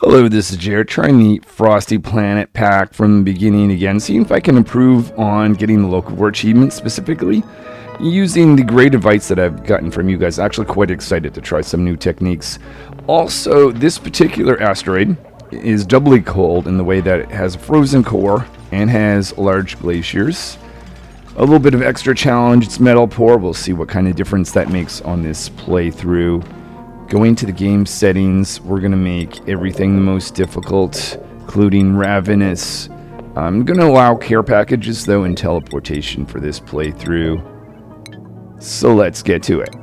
Hello, this is Jared, trying the Frosty Planet pack from the beginning again, seeing if I can improve on getting the local war achievement, specifically using the great advice that I've gotten from you guys. Actually quite excited to try some new techniques. Also, this particular asteroid is doubly cold in the way that it has a frozen core and has large glaciers. A little bit of extra challenge, it's metal poor. We'll see what kind of difference that makes on this playthrough. Going to the game settings, we're going to make everything the most difficult, including Ravenous. I'm going to allow care packages, though, and teleportation for this playthrough. So let's get to it.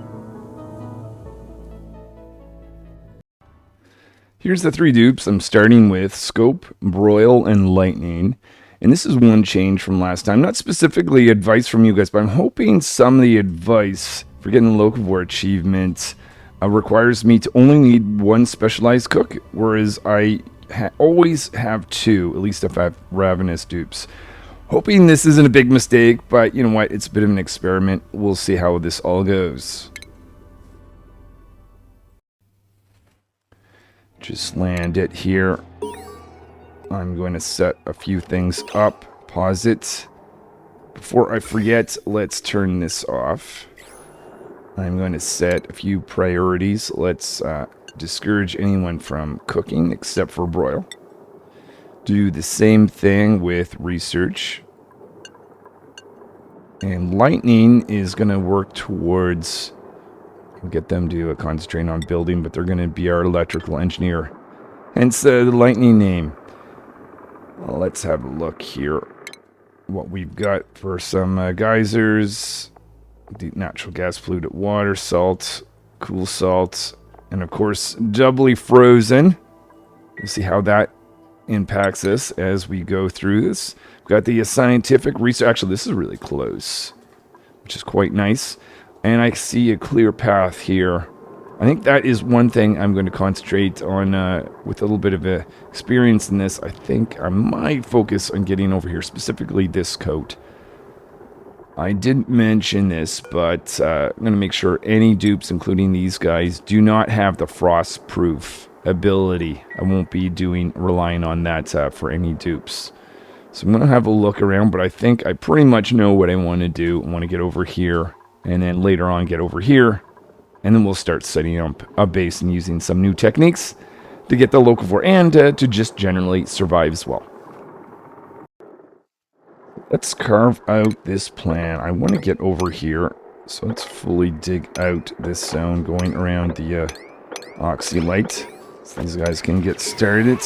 Here's the three dupes. I'm starting with Scope, Broil, and Lightning. And this is one change from last time. Not specifically advice from you guys, but I'm hoping some of the advice for getting the local war achievement requires me to only need one specialized cook, whereas I always have two, at least if I have Ravenous dupes. Hoping this isn't a big mistake, but you know what, it's a bit of an experiment. We'll see how this all goes. Just land it here. I'm going to set a few things up, pause it. Before I forget, let's turn this off. I'm going to set a few priorities. Let's discourage anyone from cooking except for broil. Do the same thing with research. And lightning is going to work towards, we'll get them to concentrate on building, but they're going to be our electrical engineer. Hence the lightning name. Well, let's have a look here. What we've got for some geysers. Deep natural gas, polluted water, salt, cool salt, and of course doubly frozen. We'll see how that impacts us as we go through this. We've got the scientific research. Actually, this is really close, which is quite nice. And I see a clear path here. I think that is one thing I'm going to concentrate on with a little bit of experience in this. I think I might focus on getting over here, specifically this coat. I didn't mention this, but I'm going to make sure any dupes, including these guys, do not have the frost-proof ability. I won't be relying on that for any dupes. So I'm going to have a look around, but I think I pretty much know what I want to do. I want to get over here, and then later on get over here, and then we'll start setting up a base and using some new techniques to get the local war and to just generally survive as well. Let's carve out this plan. I want to get over here, so let's fully dig out this zone going around the oxylite, so these guys can get started.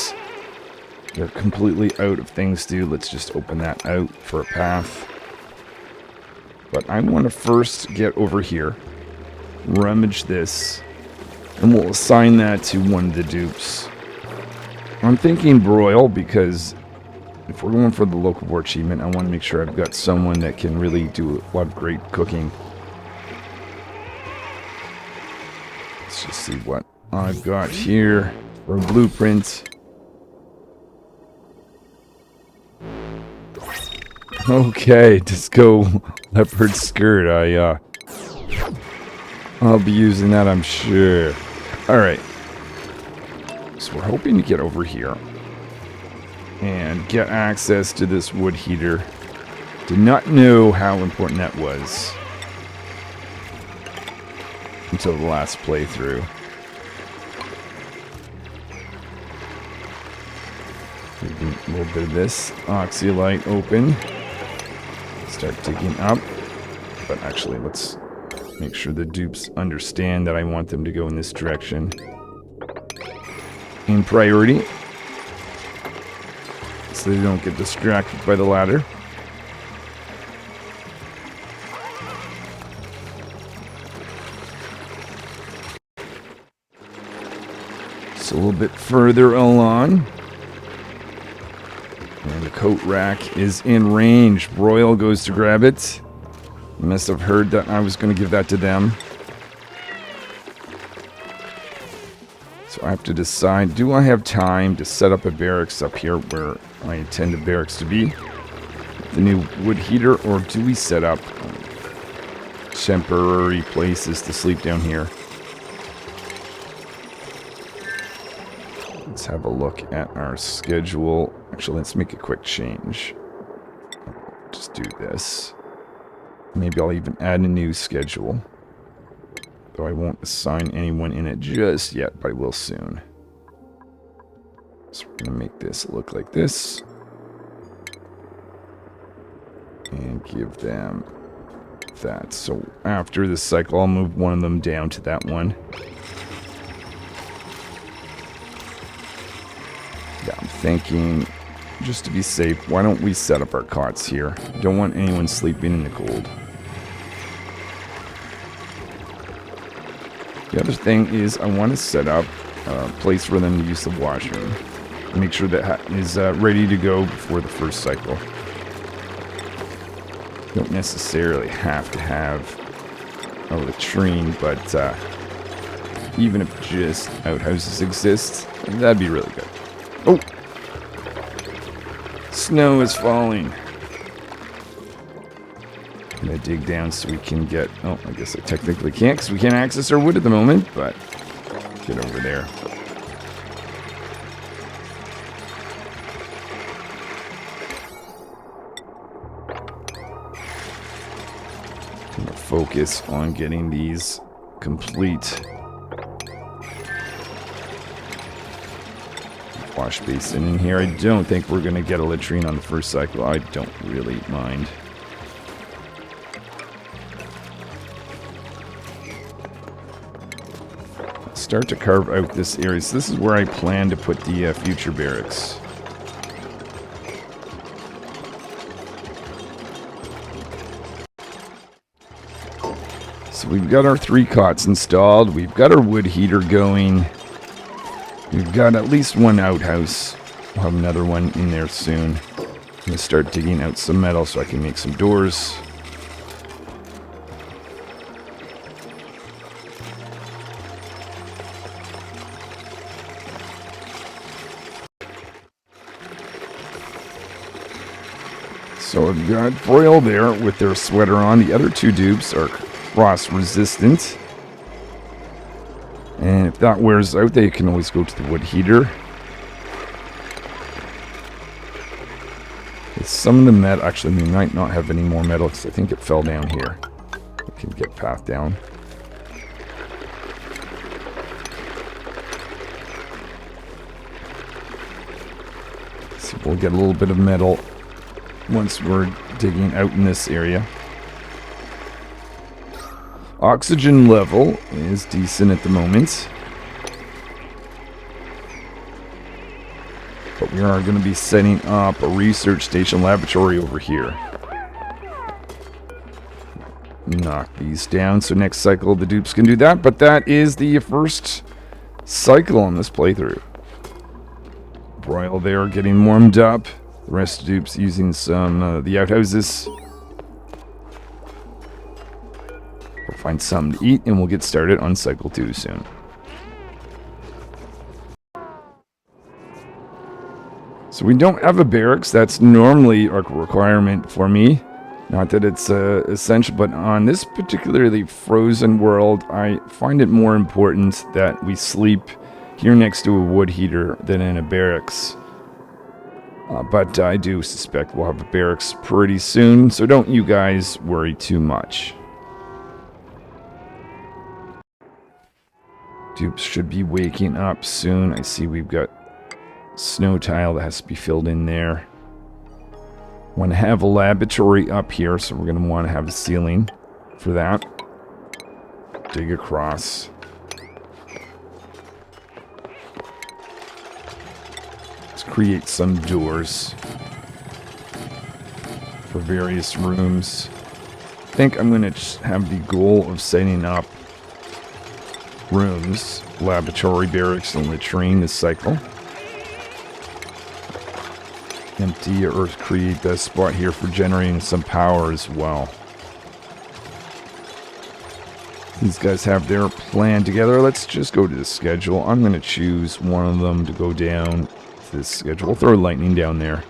They're completely out of things to do. Let's just open that out for a path. But I want to first get over here, rummage this, and we'll assign that to one of the dupes. I'm thinking broil because if we're going for the local war achievement, I want to make sure I've got someone that can really do a lot of great cooking. Let's just see what I've got here for a blueprint. Okay, Disco Leopard Skirt. I'll be using that, I'm sure. Alright. So we're hoping to get over here and get access to this wood heater. Did not know how important that was until the last playthrough. A little bit of this oxylite open. Start digging up. But actually, let's make sure the dupes understand that I want them to go in this direction. In priority, so they don't get distracted by the ladder. So a little bit further along. And the coat rack is in range. Broil goes to grab it. You must have heard that I was going to give that to them. So I have to decide, do I have time to set up a barracks up here where I intend the barracks to be? The new wood heater, or do we set up temporary places to sleep down here? Let's have a look at our schedule. Actually, let's make a quick change. Just do this. Maybe I'll even add a new schedule. Though I won't assign anyone in it just yet, but I will soon. So we're going to make this look like this. And give them that. So after this cycle, I'll move one of them down to that one. Yeah, I'm thinking, just to be safe, why don't we set up our cots here? Don't want anyone sleeping in the cold. The other thing is I want to set up a place for them to use the washroom. Make sure that is ready to go before the first cycle. Don't necessarily have to have a latrine, but even if just outhouses exist, that'd be really good. Oh! Snow is falling. I'm gonna dig down so we can get... Oh, I guess I technically can't because we can't access our wood at the moment, but get over there. I'm gonna focus on getting these complete. Wash basin in here. I don't think we're gonna get a latrine on the first cycle. I don't really mind. Start to carve out this area. So this is where I plan to put the future barracks. So we've got our 3 cots installed. We've got our wood heater going. We've got at least one outhouse. We'll have another one in there soon. I'm going to start digging out some metal so I can make some doors. So I've got Broil there with their sweater on. The other 2 dupes are frost resistant. And if that wears out, they can always go to the wood heater. With some of the metal, actually, we might not have any more metal because I think it fell down here. We can get path down. So we'll get a little bit of metal once we're digging out in this area. Oxygen level is decent at the moment. But we are going to be setting up a research station laboratory over here. Knock these down so next cycle the dupes can do that. But that is the first cycle on this playthrough. Broil there getting warmed up. The rest of the dupes using some the outhouses. We'll find something to eat and we'll get started on cycle 2 soon. So we don't have a barracks. That's normally a requirement for me. Not that it's essential, but on this particularly frozen world, I find it more important that we sleep here next to a wood heater than in a barracks. But I do suspect we'll have a barracks pretty soon, so don't you guys worry too much. Dupes should be waking up soon. I see we've got snow tile that has to be filled in there. Want to have a laboratory up here, so we're going to want to have a ceiling for that. Dig across. Let's create some doors for various rooms. I think I'm going to just have the goal of setting up rooms, laboratory, barracks, and latrine this cycle. Empty or create that spot here for generating some power as well. These guys have their plan together. Let's just go to the schedule. I'm going to choose one of them to go down to this schedule. We'll throw lightning down there.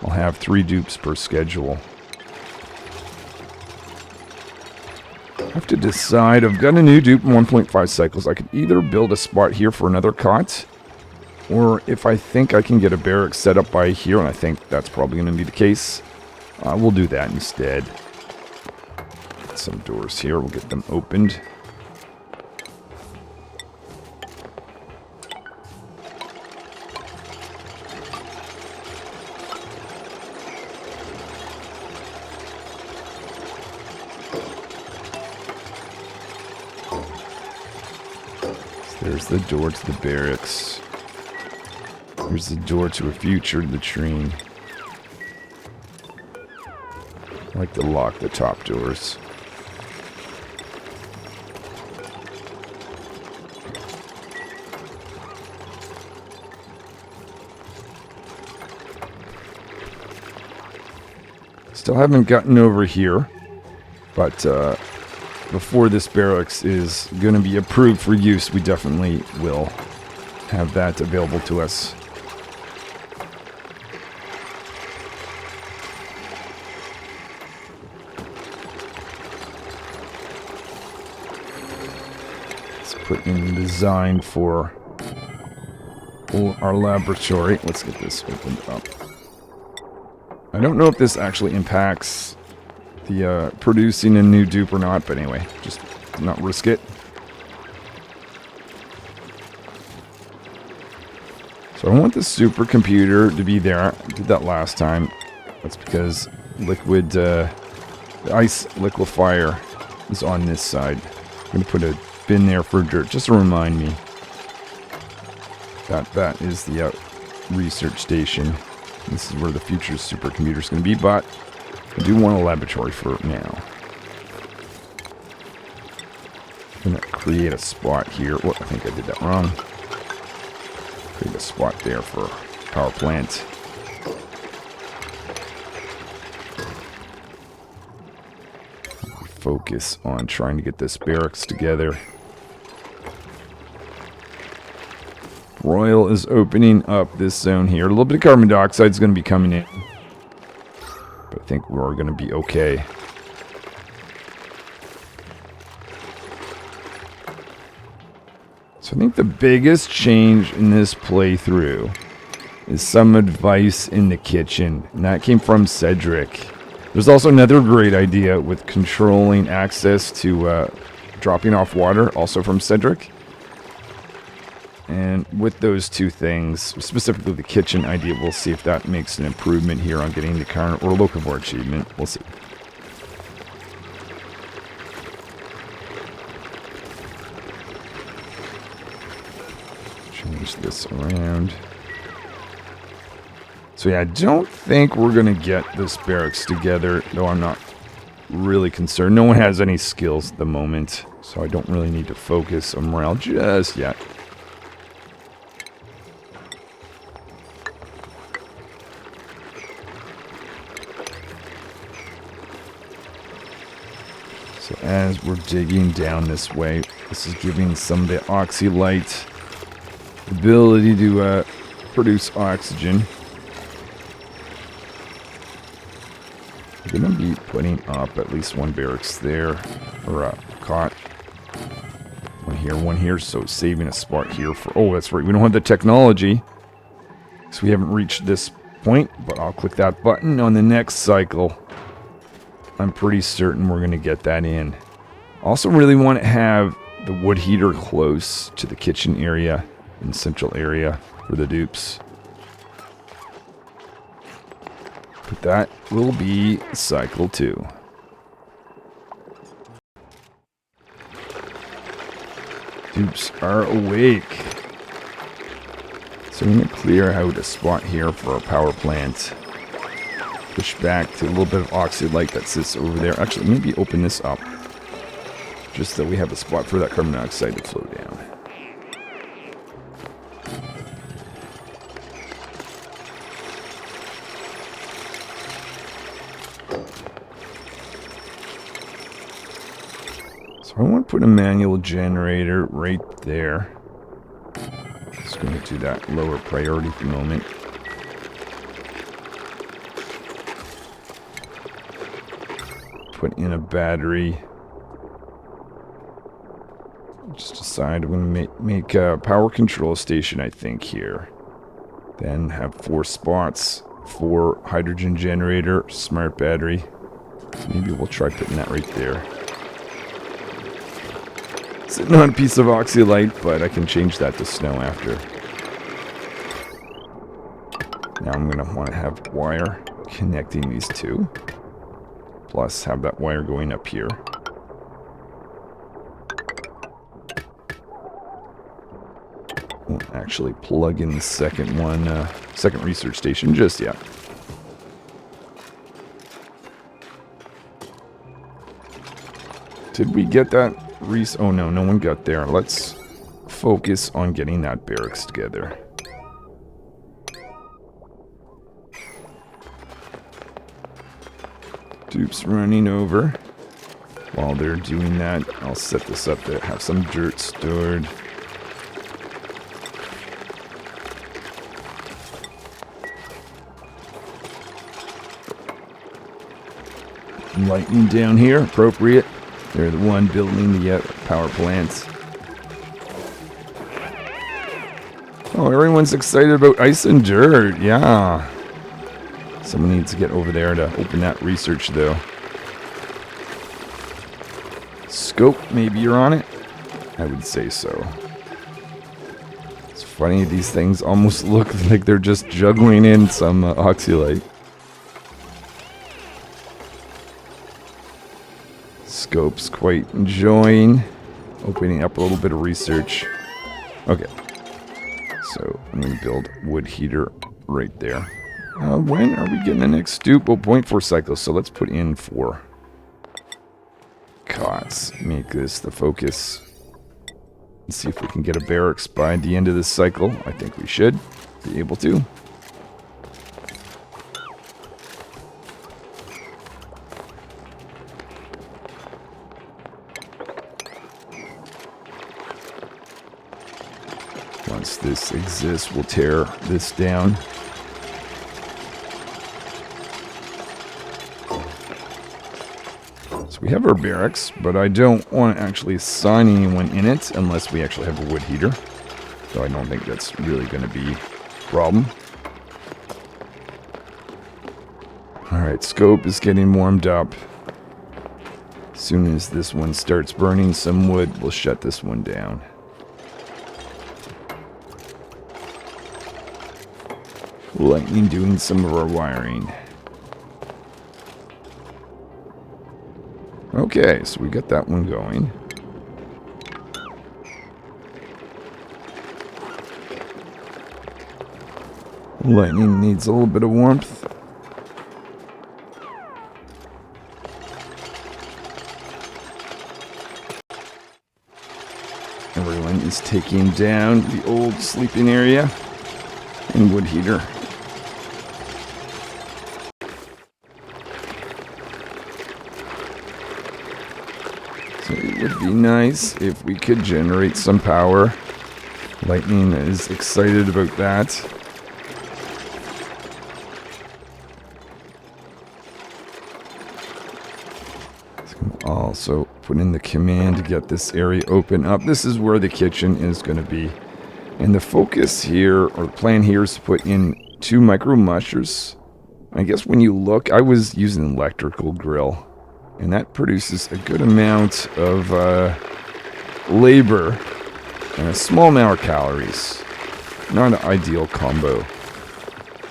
I'll have 3 dupes per schedule. I have to decide. I've got a new dupe in 1.5 cycles. I could either build a spot here for another cot, Or if I think I can get a barracks set up by here, and I think that's probably going to be the case, we'll do that instead. Some doors here, we'll get them opened. There's the door to the barracks. There's the door to a future latrine. I like to lock the top doors. Still haven't gotten over here, but before this barracks is going to be approved for use, we definitely will have that available to us. Let's put in design for our laboratory. Let's get this opened up. I don't know if this actually impacts the producing a new dupe or not, but anyway, just not risk it. So I want the supercomputer to be there. I did that last time. That's because the ice liquefier is on this side. I'm going to put a bin there for dirt, just to remind me that that is the research station. This is where the future supercomputer is going to be, but I do want a laboratory for now. I'm going to create a spot here. Oh, I think I did that wrong. Create a spot there for power plant. Focus on trying to get this barracks together. Royal is opening up this zone here. A little bit of carbon dioxide is going to be coming in. But I think we're going to be okay. So I think the biggest change in this playthrough is some advice in the kitchen. And that came from Cedric. There's also another great idea with controlling access to dropping off water, also from Cedric. And with those two things, specifically the kitchen idea, we'll see if that makes an improvement here on getting the current or locavore achievement. We'll see. Change this around. So yeah, I don't think we're going to get this barracks together, though I'm not really concerned. No one has any skills at the moment, so I don't really need to focus on morale just yet. So as we're digging down this way, this is giving some of the oxylite ability to produce oxygen. We're going to be putting up at least one barracks there, or a cot. One here, so saving a spot here for... Oh, that's right, we don't have the technology, so we haven't reached this point, but I'll click that button on the next cycle. I'm pretty certain we're going to get that in. Also really want to have the wood heater close to the kitchen area and central area for the dupes. But that will be cycle 2. Dupes are awake. So I'm going to clear out a spot here for our power plant. Push back to a little bit of oxylite that sits over there. Actually, maybe open this up, just so we have a spot for that carbon dioxide to flow down. So I want to put a manual generator right there. Just going to do that lower priority for the moment. Put in a battery. Just decide I'm going to make a power control station, I think, here. Then have 4 spots for hydrogen generator, smart battery. Maybe we'll try putting that right there. Sitting on a piece of oxylite, but I can change that to snow after. Now I'm going to want to have wire connecting these two. Plus have that wire going up here. Won't actually plug in the second one, second research station just yet. Did we get that? Oh no, no one got there. Let's focus on getting that barracks together. Dupes running over. While they're doing that, I'll set this up to have some dirt stored. Lightning down here, appropriate. They're the one building the power plants. Oh, everyone's excited about ice and dirt. Yeah. Someone needs to get over there to open that research, though. Scope, maybe you're on it? I would say so. It's funny, these things almost look like they're just juggling in some oxylite. Scope's quite enjoying opening up a little bit of research. Okay. So I'm going to build wood heater right there. When are we getting the next stoop? Oh, 0.4 cycles. So let's put in 4 cots. Make this the focus. Let's see if we can get a barracks by the end of this cycle. I think we should be able to. Once this exists, we'll tear this down. So we have our barracks, but I don't want to actually assign anyone in it unless we actually have a wood heater. So I don't think that's really going to be a problem. Alright, scope is getting warmed up. As soon as this one starts burning some wood, we'll shut this one down. Lightning doing some of our wiring. Okay, so we got that one going. Lightning needs a little bit of warmth. Everyone is taking down the old sleeping area and wood heater. So it would be nice if we could generate some power. Lightning is excited about that. Also put in the command to get this area open up. This is where the kitchen is going to be. And the focus here, or the plan here, is to put in 2 micro mushers. I guess when you look, I was using an electrical grill. And that produces a good amount of labor and a small amount of calories. Not an ideal combo.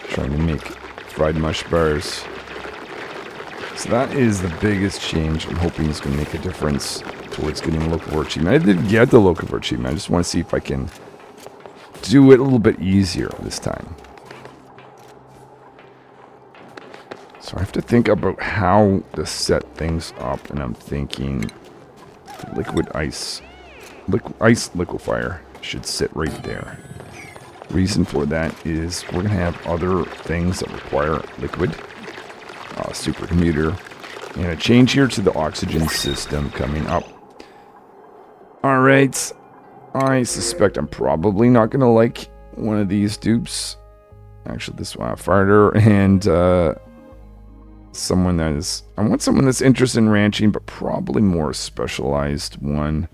Trying to make fried mush bars. So that is the biggest change I'm hoping is going to make a difference towards getting a locavore achievement. I did get the locavore achievement. I just want to see if I can do it a little bit easier this time. So I have to think about how to set things up, and I'm thinking liquid ice. Ice liquefier should sit right there. Reason for that is we're going to have other things that require liquid. Supercomputer, and a change here to the oxygen system coming up. Alright, I suspect I'm probably not going to like one of these dupes. Actually, this one, fighter, and someone that is... I want someone that's interested in ranching, but probably more specialized one.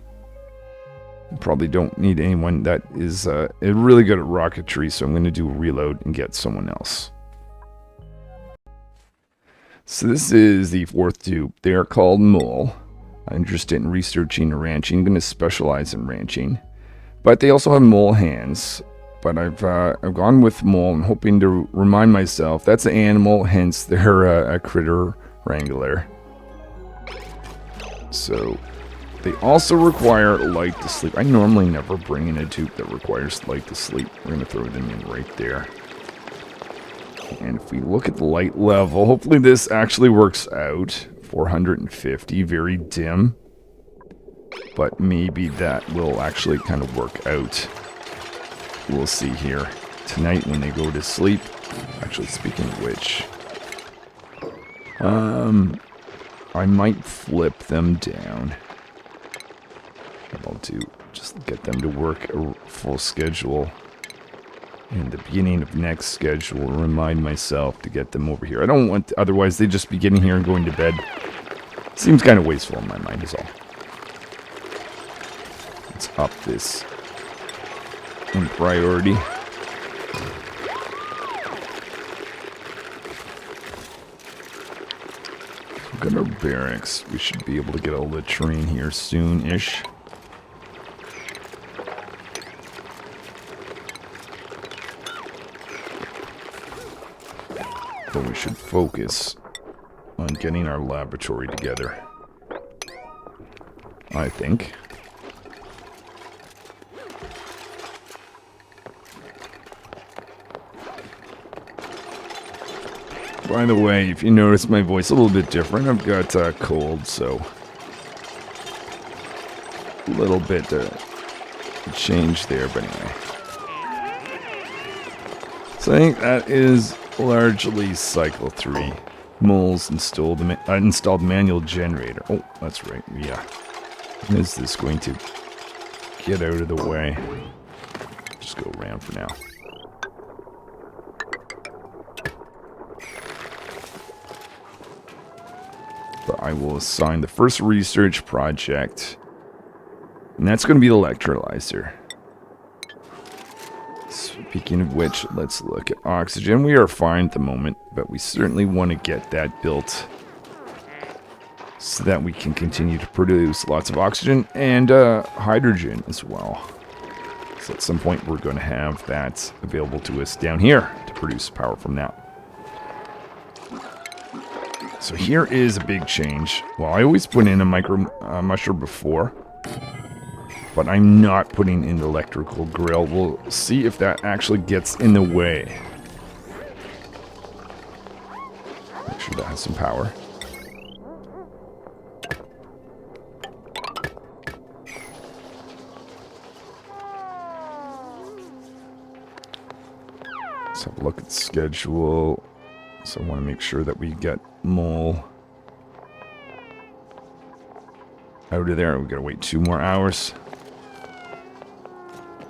Probably don't need anyone that is really good at rocketry, so I'm going to do a reload and get someone else. So this is the fourth dupe. They are called Mole. I'm interested in researching and ranching. I'm going to specialize in ranching. But they also have mole hands. But I've gone with mole. I'm hoping to remind myself that's an animal, hence they're a critter wrangler. So they also require light to sleep. I normally never bring in a dupe that requires light to sleep. We're going to throw them in right there. And if we look at the light level, hopefully this actually works out. 450, very dim. But maybe that will actually kind of work out. We'll see here. Tonight when they go to sleep. Actually, speaking of which. I might flip them down. What I'll do, just get them to work a full schedule. In the beginning of next schedule, remind myself to get them over here. I don't want, otherwise they just be getting here and going to bed. Seems kind of wasteful in my mind is all. Let's up this in priority. We've got our barracks. We should be able to get a latrine here soon-ish. But we should focus on getting our laboratory together. I think. By the way, if you notice my voice a little bit different, I've got a cold, so a little bit change there, but anyway. So I think that is largely cycle 3. Moles installed manual generator. Oh, that's right. Yeah. When is this going to get out of the way? Just go around for now. But I will assign the first research project. And that's going to be the electrolyzer. Speaking of which, let's look at oxygen. We are fine at the moment, but we certainly want to get that built so that we can continue to produce lots of oxygen and hydrogen as well. So at some point we're going to have that available to us down here to produce power from that. So here is a big change. Well, I always put in a micro musher before, but I'm not putting in the electrical grill. We'll see if that actually gets in the way. Make sure that has some power. Let's have a look at the schedule. So I want to make sure that we get Mole out of there. We've got to wait 2 more hours.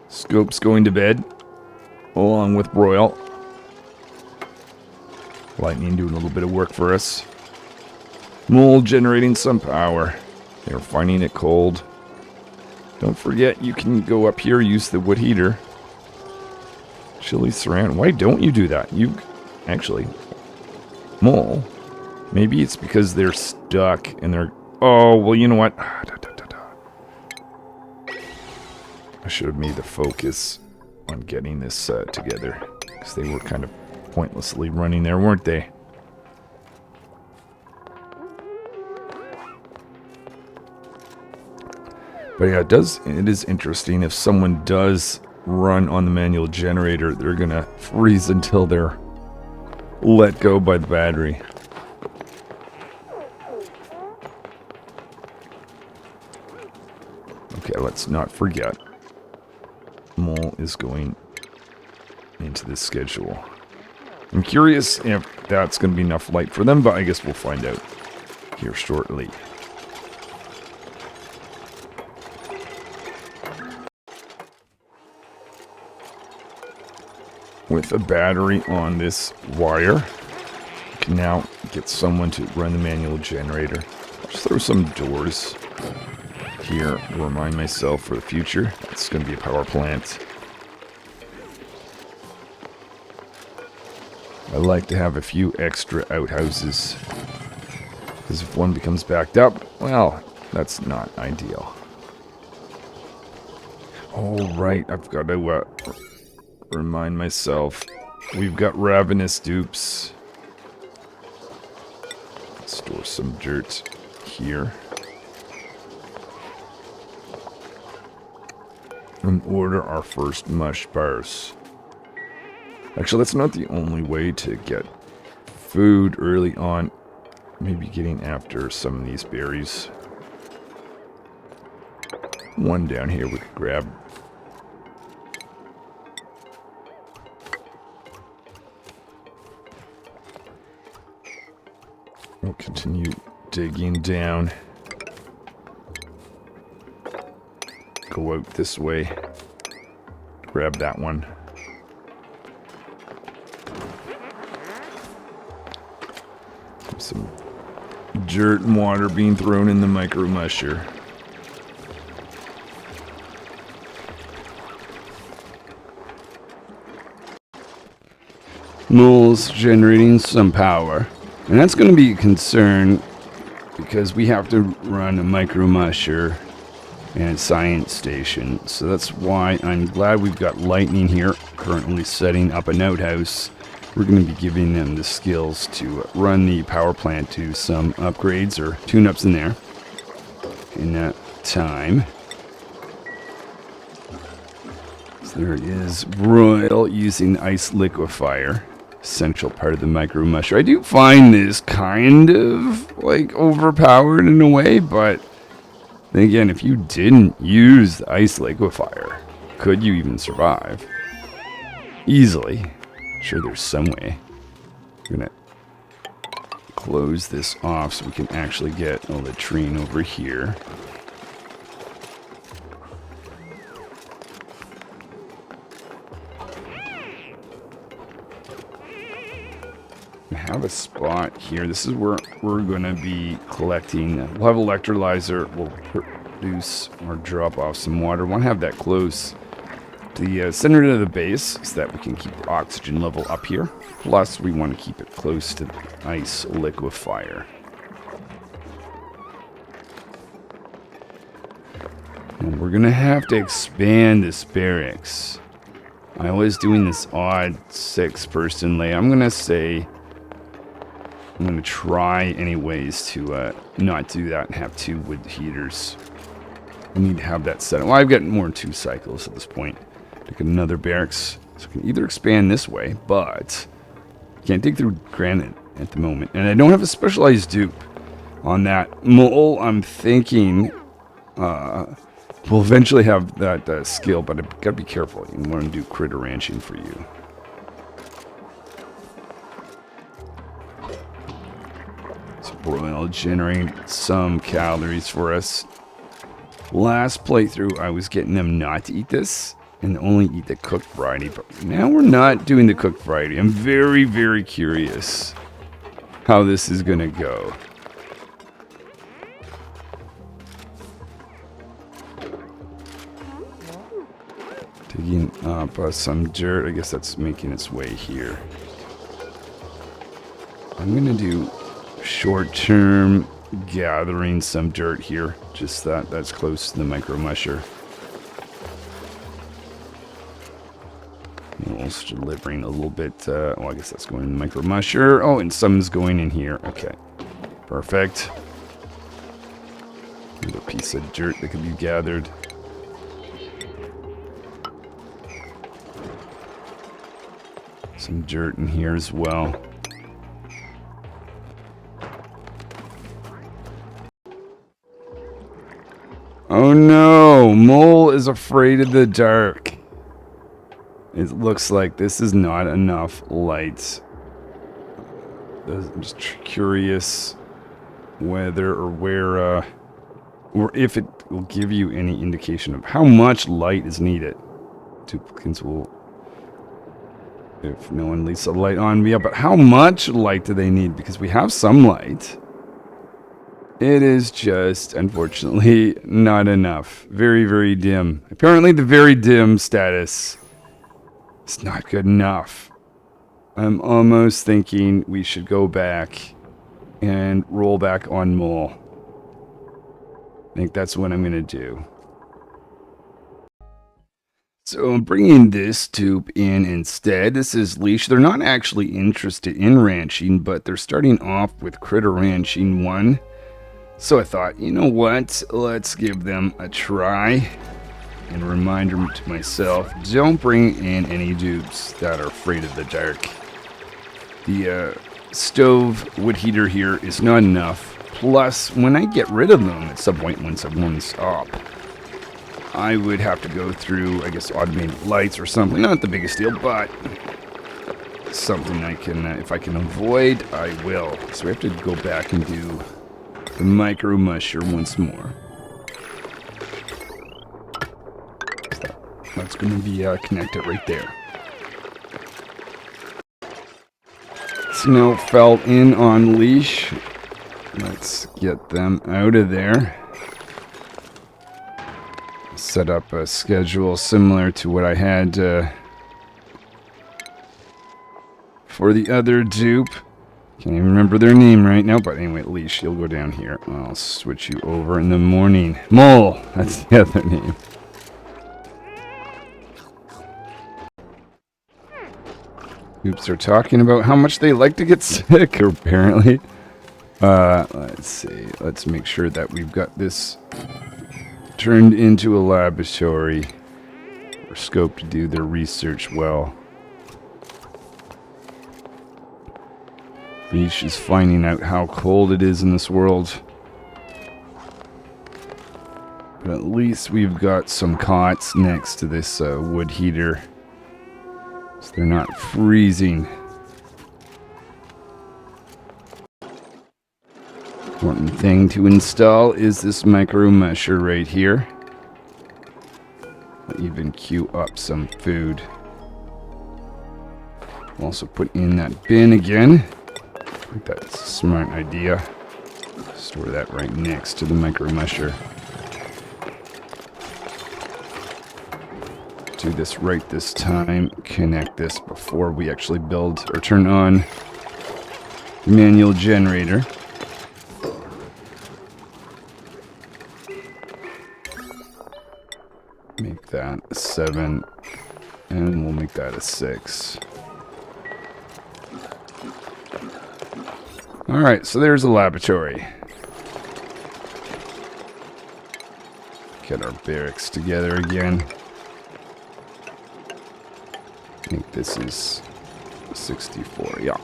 Scope's going to bed, along with Broil. Lightning doing a little bit of work for us. Mole generating some power. They're finding it cold. Don't forget, you can go up here, use the wood heater. Chili Saran. Why don't you do that? You actually... Mole. Maybe it's because they're stuck and they're... Oh, well, you know what? I should have made the focus on getting this together. Because they were kind of pointlessly running there, weren't they? But yeah, it is interesting. If someone does run on the manual generator, they're going to freeze until they're let go by the battery. Okay, let's not forget. Mole is going into this schedule. I'm curious if that's going to be enough light for them, but I guess we'll find out here shortly. With a battery on this wire, you can now get someone to run the manual generator. Just throw some doors here. Remind myself for the future. It's going to be a power plant. I like to have a few extra outhouses. Because if one becomes backed up, well, that's not ideal. Oh, right. I've got to remind myself. We've got ravenous dupes. Store some dirt here. And order our first mush bars. Actually, that's not the only way to get food early on. Maybe getting after some of these berries. One down here we could grab. We'll continue digging down. Go out this way. Grab that one. Some dirt and water being thrown in the micro musher. Mole's generating some power. And that's going to be a concern because we have to run a micro musher and science station. So that's why I'm glad we've got lightning here currently setting up an outhouse. We're going to be giving them the skills to run the power plant to some upgrades or tune-ups in there in that time. So there is Royal using ice liquefier. Essential part of the micro musher. I do find this kind of like overpowered in a way, but then again, if you didn't use the ice liquefier, could you even survive? Easily. Sure, there's some way. We're gonna close this off so we can actually get the latrine over here. Have a spot here. This is where we're going to be collecting. We'll have electrolyzer. We'll produce or drop off some water. Want to have that close to the center of the base so that we can keep the oxygen level up here. Plus, we want to keep it close to the ice liquefier. And we're going to have to expand this barracks. I was doing this odd 6-person lay. I'm going to say I'm going to try anyways to not do that and have 2 wood heaters. I need to have that set up. Well, I've got more than 2 cycles at this point. Take another barracks. So I can either expand this way, but can't dig through granite at the moment. And I don't have a specialized dupe on that mole. I'm thinking we'll eventually have that skill, but I've got to be careful. You want to do critter ranching for you. Broil generating some calories for us. Last playthrough, I was getting them not to eat this and only eat the cooked variety, but now we're not doing the cooked variety. I'm very, very curious how this is going to go. Digging up some dirt. I guess that's making its way here. I'm going to do short-term gathering some dirt here. Just that's close to the micro musher. Also delivering a little bit. Well, I guess that's going in the micro musher. Oh, and some's going in here. Okay. Perfect. Another piece of dirt that can be gathered. Some dirt in here as well. Oh no! Mole is afraid of the dark. It looks like this is not enough light. I'm just curious whether or where, or if it will give you any indication of how much light is needed. Duplicants will, if no one leaves the light on, yeah, but how much light do they need? Because we have some light. It is just, unfortunately, not enough. Very, very dim. Apparently the very dim status is not good enough. I'm almost thinking we should go back and roll back on mole. I think that's what I'm going to do. So I'm bringing this tube in instead. This is leash. They're not actually interested in ranching, but they're starting off with critter ranching 1. So I thought, you know what? Let's give them a try. And a reminder to myself, don't bring in any dupes that are afraid of the dark. The stove wood heater here is not enough. Plus, when I get rid of them at some point once I've warmed this up, I would have to go through, I guess, automated lights or something. Not the biggest deal, but something I can, if I can avoid, I will. So we have to go back and do the micro musher once more. That's going to be connected right there. Snow fell in on leash. Let's get them out of there. Set up a schedule similar to what I had for the other dupe. Can't even remember their name right now, but anyway, leash, you'll go down here. I'll switch you over in the morning. Mole, that's the other name. Oops, they're talking about how much they like to get sick, apparently. Let's see. Let's make sure that we've got this turned into a laboratory for Scope to do their research well. Leash is finding out how cold it is in this world. But at least we've got some cots next to this wood heater, so they're not freezing. Important thing to install is this micro musher right here. I'll even queue up some food. Also put in that bin again. I think that's a smart idea. Store that right next to the micro musher. Do this right this time. Connect this before we actually build or turn on the manual generator. Make that a 7, and we'll make that a 6. Alright, so there's a laboratory. Get our barracks together again. I think this is 64, yeah.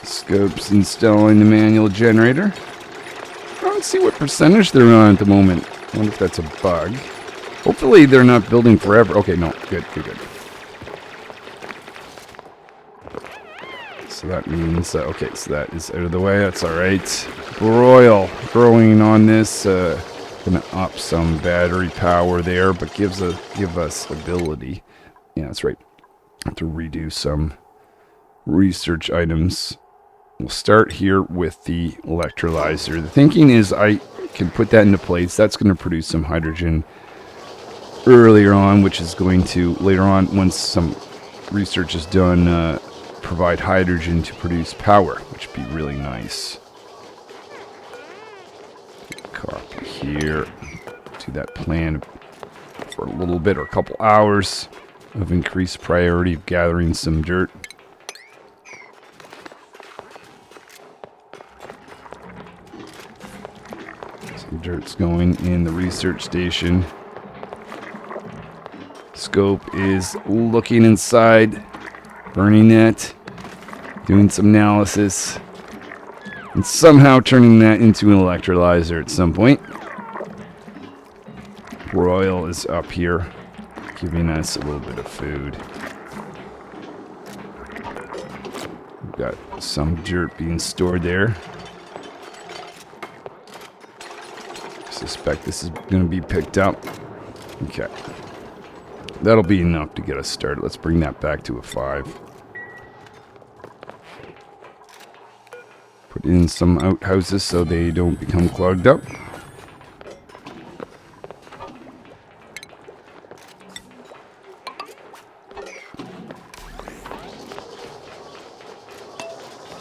Scope's installing the manual generator. Let's see what percentage they're on at the moment. I wonder if that's a bug. Hopefully they're not building forever. Okay, no. Good. So that means, okay, so that is out of the way. That's alright. Broil growing on this. Gonna up some battery power there, but give us ability. Yeah, that's right. Have to redo some research items. We'll start here with the electrolyzer. The thinking is I can put that into place. That's going to produce some hydrogen earlier on, which is going to, later on, once some research is done, provide hydrogen to produce power, which would be really nice. Copy here. Do that plan for a little bit or a couple hours of increased priority of gathering some dirt. Dirt's going in the research station. Scope is looking inside, burning it, doing some analysis, and somehow turning that into an electrolyzer at some point. Royal is up here, giving us a little bit of food. We've got some dirt being stored there. Suspect this is going to be picked up. Okay. That'll be enough to get us started. Let's bring that back to a 5. Put in some outhouses so they don't become clogged up.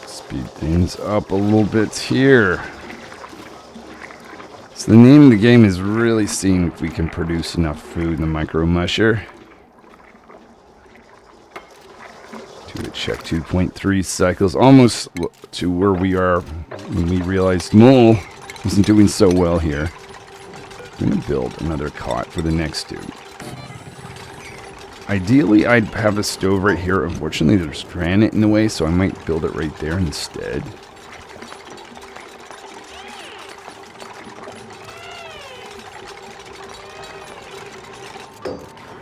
Speed things up a little bit here. So the name of the game is really seeing if we can produce enough food in the micro musher. To check 2.3 cycles, almost to where we are when we realized Mole wasn't doing so well here. I'm going to build another cot for the next dude. Ideally, I'd have a stove right here. Unfortunately, there's granite in the way, so I might build it right there instead.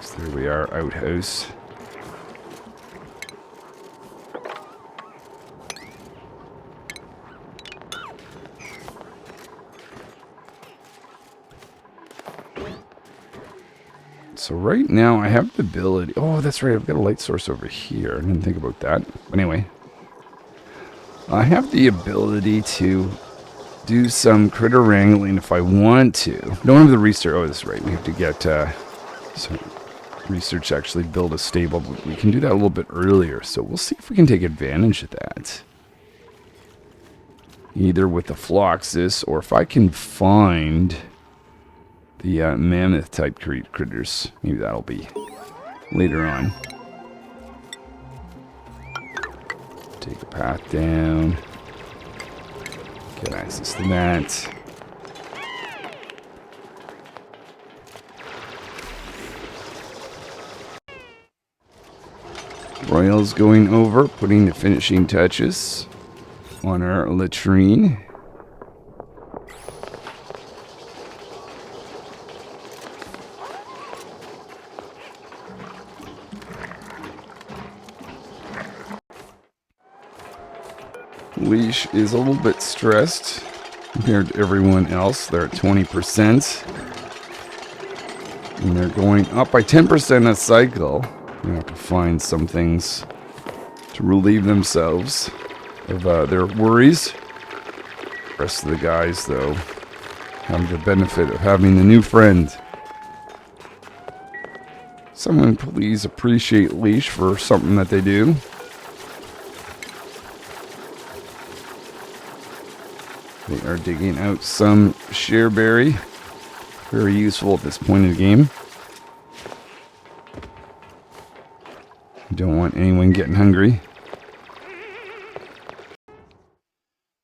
So there we are, outhouse. So right now I have the ability... Oh, that's right. I've got a light source over here. I didn't think about that. But anyway. I have the ability to do some critter wrangling if I want to. Don't have the research. Oh, that's right. We have to get some research to actually build a stable. But we can do that a little bit earlier. So we'll see if we can take advantage of that. Either with the Floxus or if I can find... the mammoth type critters. Maybe that'll be later on. Take a path down. Get access to that. Royal's going over, putting the finishing touches on our latrine. Leash is a little bit stressed compared to everyone else. They're at 20%. And they're going up by 10% a cycle. They have to find some things to relieve themselves of their worries. The rest of the guys, though, have the benefit of having a new friend. Someone please appreciate Leash for something that they do. They are digging out some shareberry. Very useful at this point in the game. You don't want anyone getting hungry.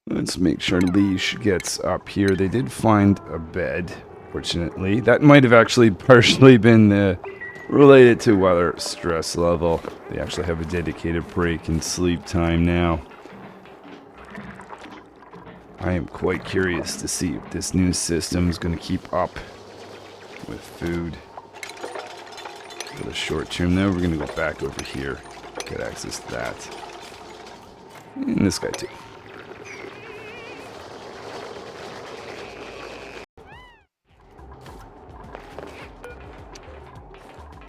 Let's make sure Leash gets up here. They did find a bed, fortunately. That might have actually partially been related to weather stress level. They actually have a dedicated break and sleep time now. I am quite curious to see if this new system is going to keep up with food. For the short term, though, we're going to go back over here, get access to that. And this guy, too.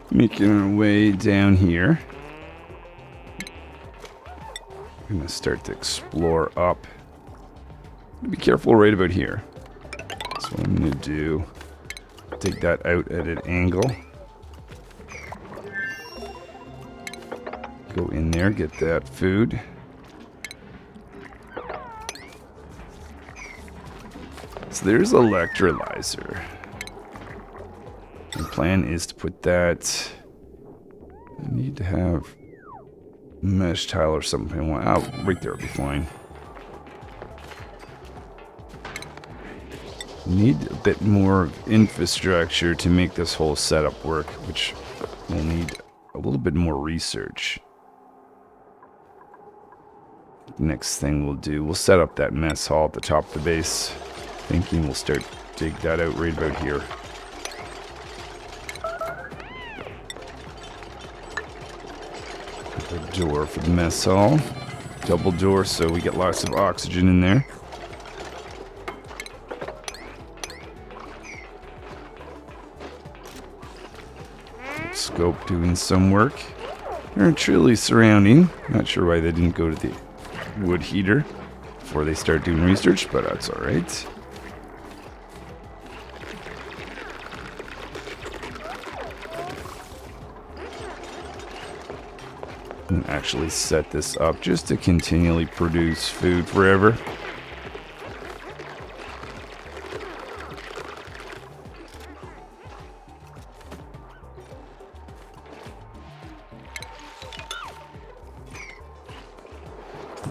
Making our way down here. We're going to start to explore up. Be careful right about here. That's what I'm going to do. Take that out at an angle. Go in there, get that food. So there's electrolyzer. The plan is to put that... I need to have mesh tile or something. Oh, right there will be fine. Need a bit more infrastructure to make this whole setup work, which will need a little bit more research. Next thing we'll do, we'll set up that mess hall at the top of the base. Thinking we'll start dig that out right about here. A door for the mess hall. Double door so we get lots of oxygen in there. scope doing some work. They're truly surrounding. Not sure why they didn't go to the wood heater before they start doing research, but that's alright. And actually set this up just to continually produce food forever.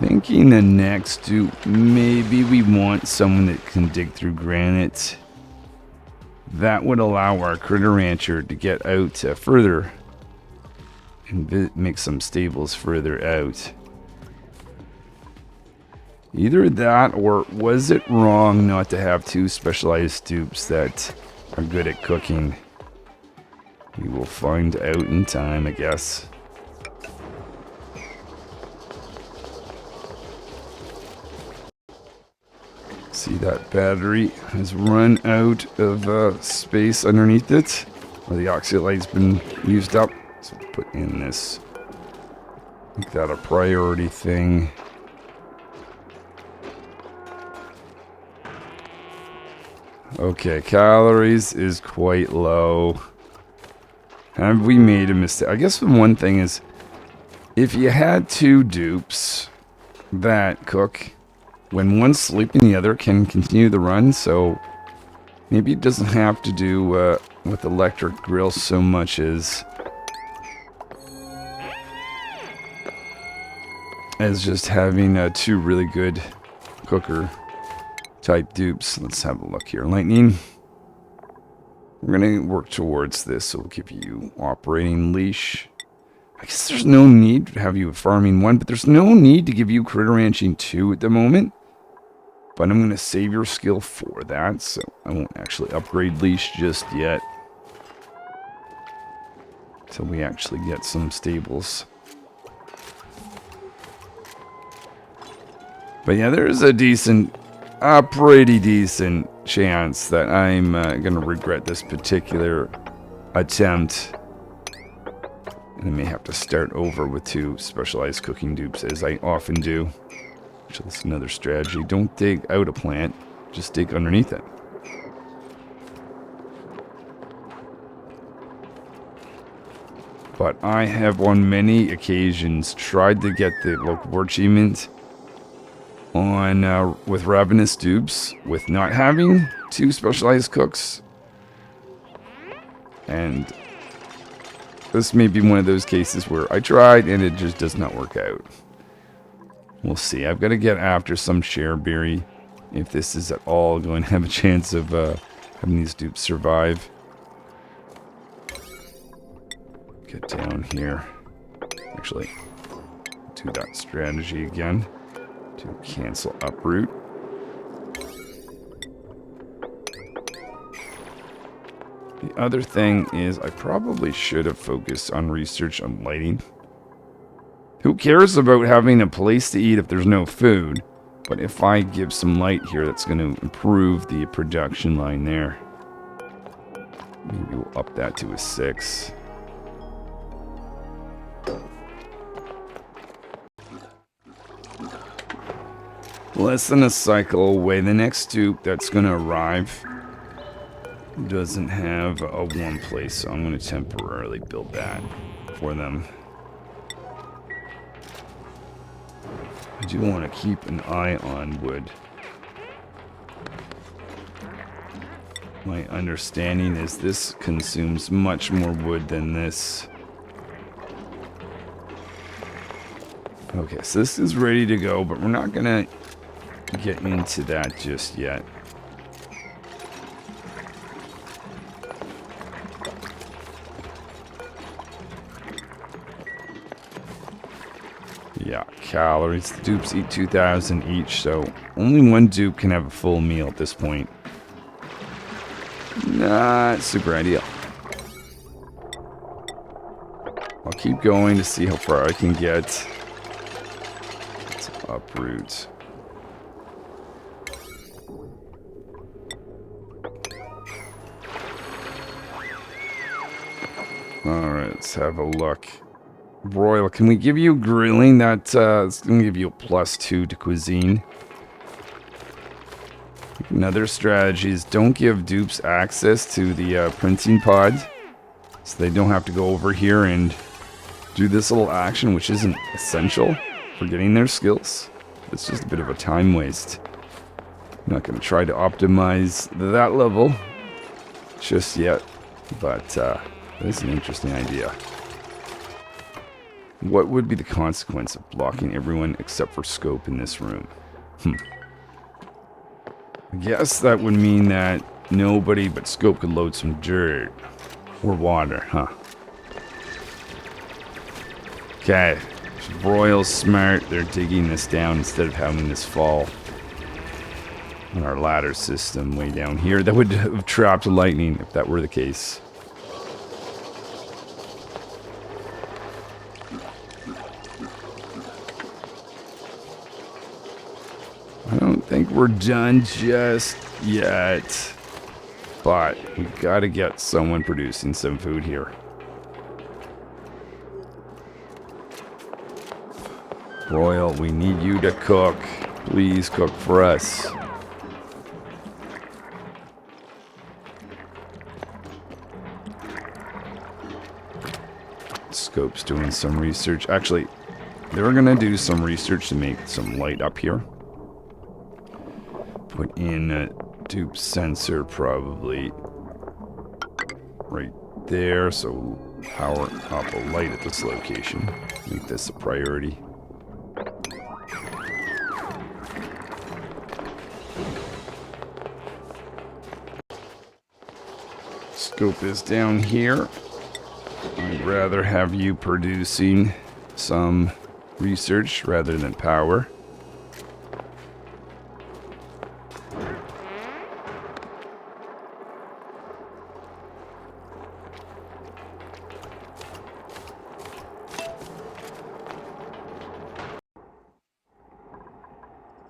Thinking the next dupe, maybe we want someone that can dig through granite. That would allow our critter rancher to get out further and make some stables further out. Either that, or was it wrong not to have two specialized dupes that are good at cooking? We will find out in time, I guess. See, that battery has run out of space underneath it. Or the oxylight's been used up. So we'll put in this. Make that a priority thing. Okay, calories is quite low. Have we made a mistake? I guess the one thing is, if you had two dupes that cook, when one's sleeping, the other can continue the run, so maybe it doesn't have to do with electric grills so much as just having two really good cooker type dupes. Let's have a look here. Lightning. We're going to work towards this, so we'll give you operating leash. I guess there's no need to have you farming 1, but there's no need to give you critter ranching 2 at the moment. But I'm going to save your skill for that, so I won't actually upgrade leash just yet. Until we actually get some stables. But yeah, there's a pretty decent chance that I'm going to regret this particular attempt. And I may have to start over with 2 specialized cooking dupes, as I often do. Actually, that's another strategy. Don't dig out a plant, just dig underneath it. But I have on many occasions tried to get the local achievement on with ravenous dupes with not having 2 specialized cooks, and this may be one of those cases where I tried and it just does not work out. We'll see. I've got to get after some shareberry if this is at all going to have a chance of having these dupes survive. Get down here. Actually, do that strategy again to cancel uproot. The other thing is I probably should have focused on research on lighting. Who cares about having a place to eat if there's no food? But if I give some light here, that's going to improve the production line there. Maybe we'll up that to a 6. Less than a cycle away. The next dupe that's going to arrive doesn't have a warm place, so I'm going to temporarily build that for them. I do want to keep an eye on wood. My understanding is this consumes much more wood than this. Okay, so this is ready to go, but we're not going to get into that just yet. Yeah, calories. The dupes eat 2,000 each, so only one dupe can have a full meal at this point. Not super ideal. I'll keep going to see how far I can get. Let's uproot. Alright, let's have a look. Broil, can we give you grilling? It's going to give you a +2 to cuisine. Another strategy is don't give dupes access to the printing pod. So they don't have to go over here and do this little action, which isn't essential for getting their skills. It's just a bit of a time waste. I'm not going to try to optimize that level just yet, but it's an interesting idea. What would be the consequence of blocking everyone except for Scope in this room? I guess that would mean that nobody but Scope could load some dirt. Or water, huh? Okay. Broil's smart. They're digging this down instead of having this fall on our ladder system way down here. That would have trapped lightning if that were the case. I don't think we're done just yet. But we've got to get someone producing some food here. Royal, we need you to cook. Please cook for us. Scope's doing some research. Actually, they're going to do some research to make some light up here. Put in a dupe sensor probably right there, so power up a light at this location. Make this a priority. Scope is down here. I'd rather have you producing some research rather than power.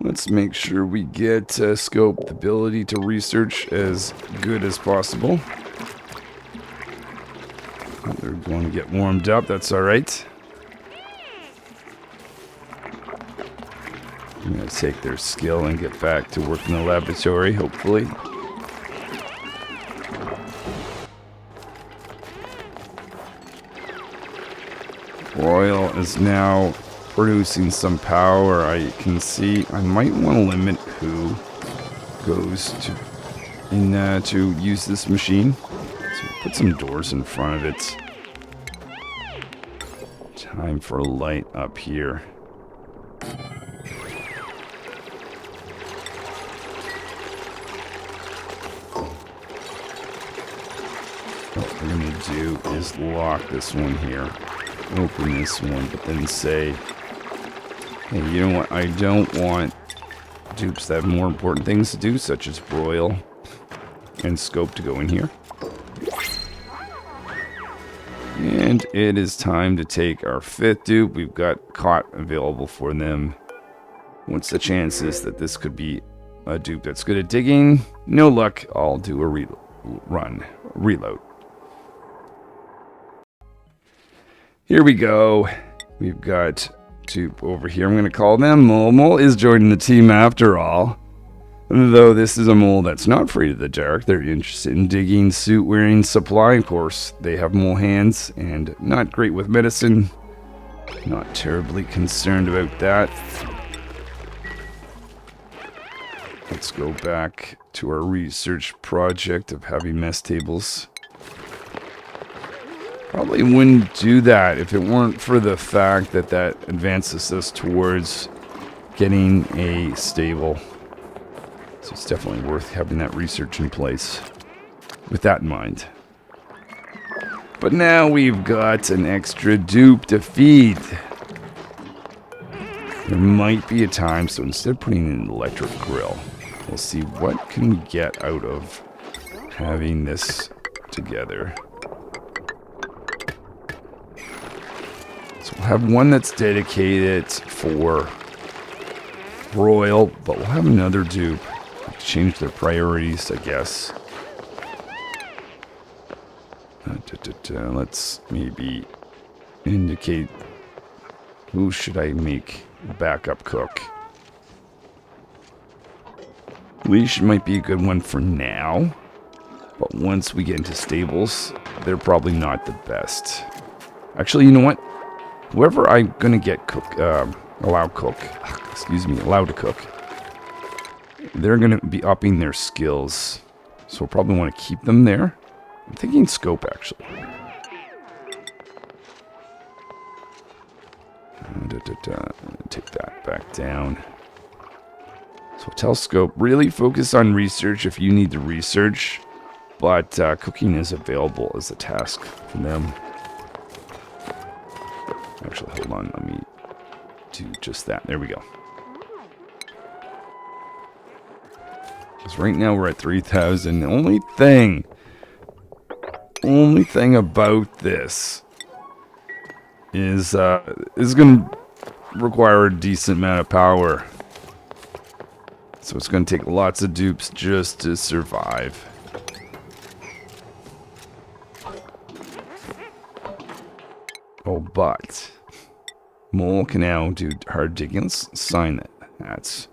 Let's make sure we get Scope the ability to research as good as possible. They're going to get warmed up, that's alright. I'm going to take their skill and get back to work in the laboratory, hopefully. Royal is now producing some power. I can see I might want to limit who goes to use this machine. So put some doors in front of it. Time for light up here. What we're going to do is lock this one here. Open this one, but then say, hey, you know what? I don't want dupes that have more important things to do, such as broil and Scope, to go in here. And it is time to take our 5th dupe. We've got cot available for them. What's the chances that this could be a dupe that's good at digging? No luck. I'll do a reload. Here we go. We've got dupe over here. I'm going to call them Mole. Mole is joining the team after all. Though this is a mole that's not afraid of the dark. They're interested in digging, suit wearing, supply. Of course, they have mole hands and not great with medicine. Not terribly concerned about that. Let's go back to our research project of heavy mess tables. Probably wouldn't do that if it weren't for the fact that that advances us towards getting a stable. So it's definitely worth having that research in place with that in mind. But now we've got an extra dupe to feed. There might be a time, so instead of putting in an electric grill, we'll see what can we get out of having this together. So we'll have one that's dedicated for broil, but we'll have another dupe. Change their priorities, I guess. Let's maybe indicate who should I make backup cook. Leash might be a good one for now, but once we get into stables, they're probably not the best. Actually, you know what? Whoever I'm gonna get allowed to cook, they're gonna be upping their skills, so we'll probably want to keep them there. I'm thinking scope, actually. Take that back down. So tell scope, really focus on research if you need to research, but cooking is available as a task for them. Actually, hold on, let me do just that. There we go. Because right now we're at 3,000. The only thing about this is going to require a decent amount of power. So it's going to take lots of dupes just to survive. Oh, but Mole can now do hard digging. Let's sign that. That's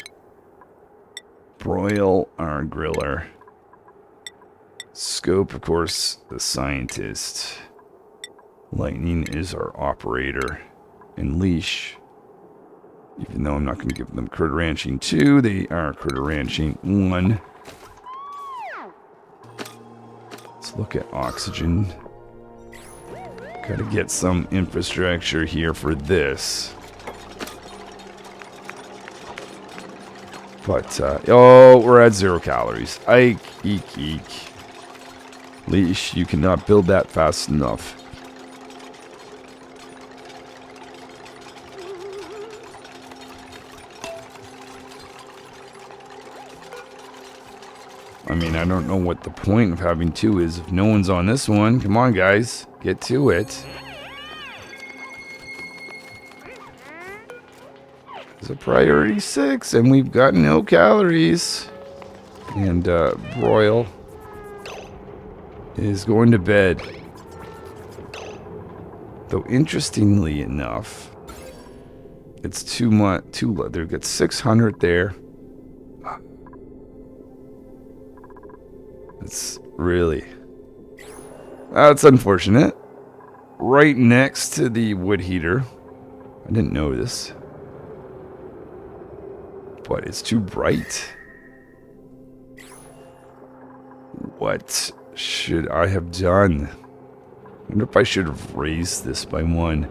Broil, our griller. Scope, of course, the scientist. Lightning is our operator. And Leash, even though I'm not going to give them critter ranching 2, they are critter ranching 1. Let's look at oxygen. Gotta get some infrastructure here for this. But, oh, we're at 0 calories. Eek, eek, eek. Leash, you cannot build that fast enough. I mean, I don't know what the point of having 2 is if no one's on this one. Come on, guys. Get to it. It's a priority 6, and we've got no calories. And, Broil is going to bed. Though, interestingly enough, it's too much, too low. They've got 600 there. It's really... That's unfortunate. Right next to the wood heater. I didn't know this. But it's too bright. What should I have done? I wonder if I should have raised this by 1.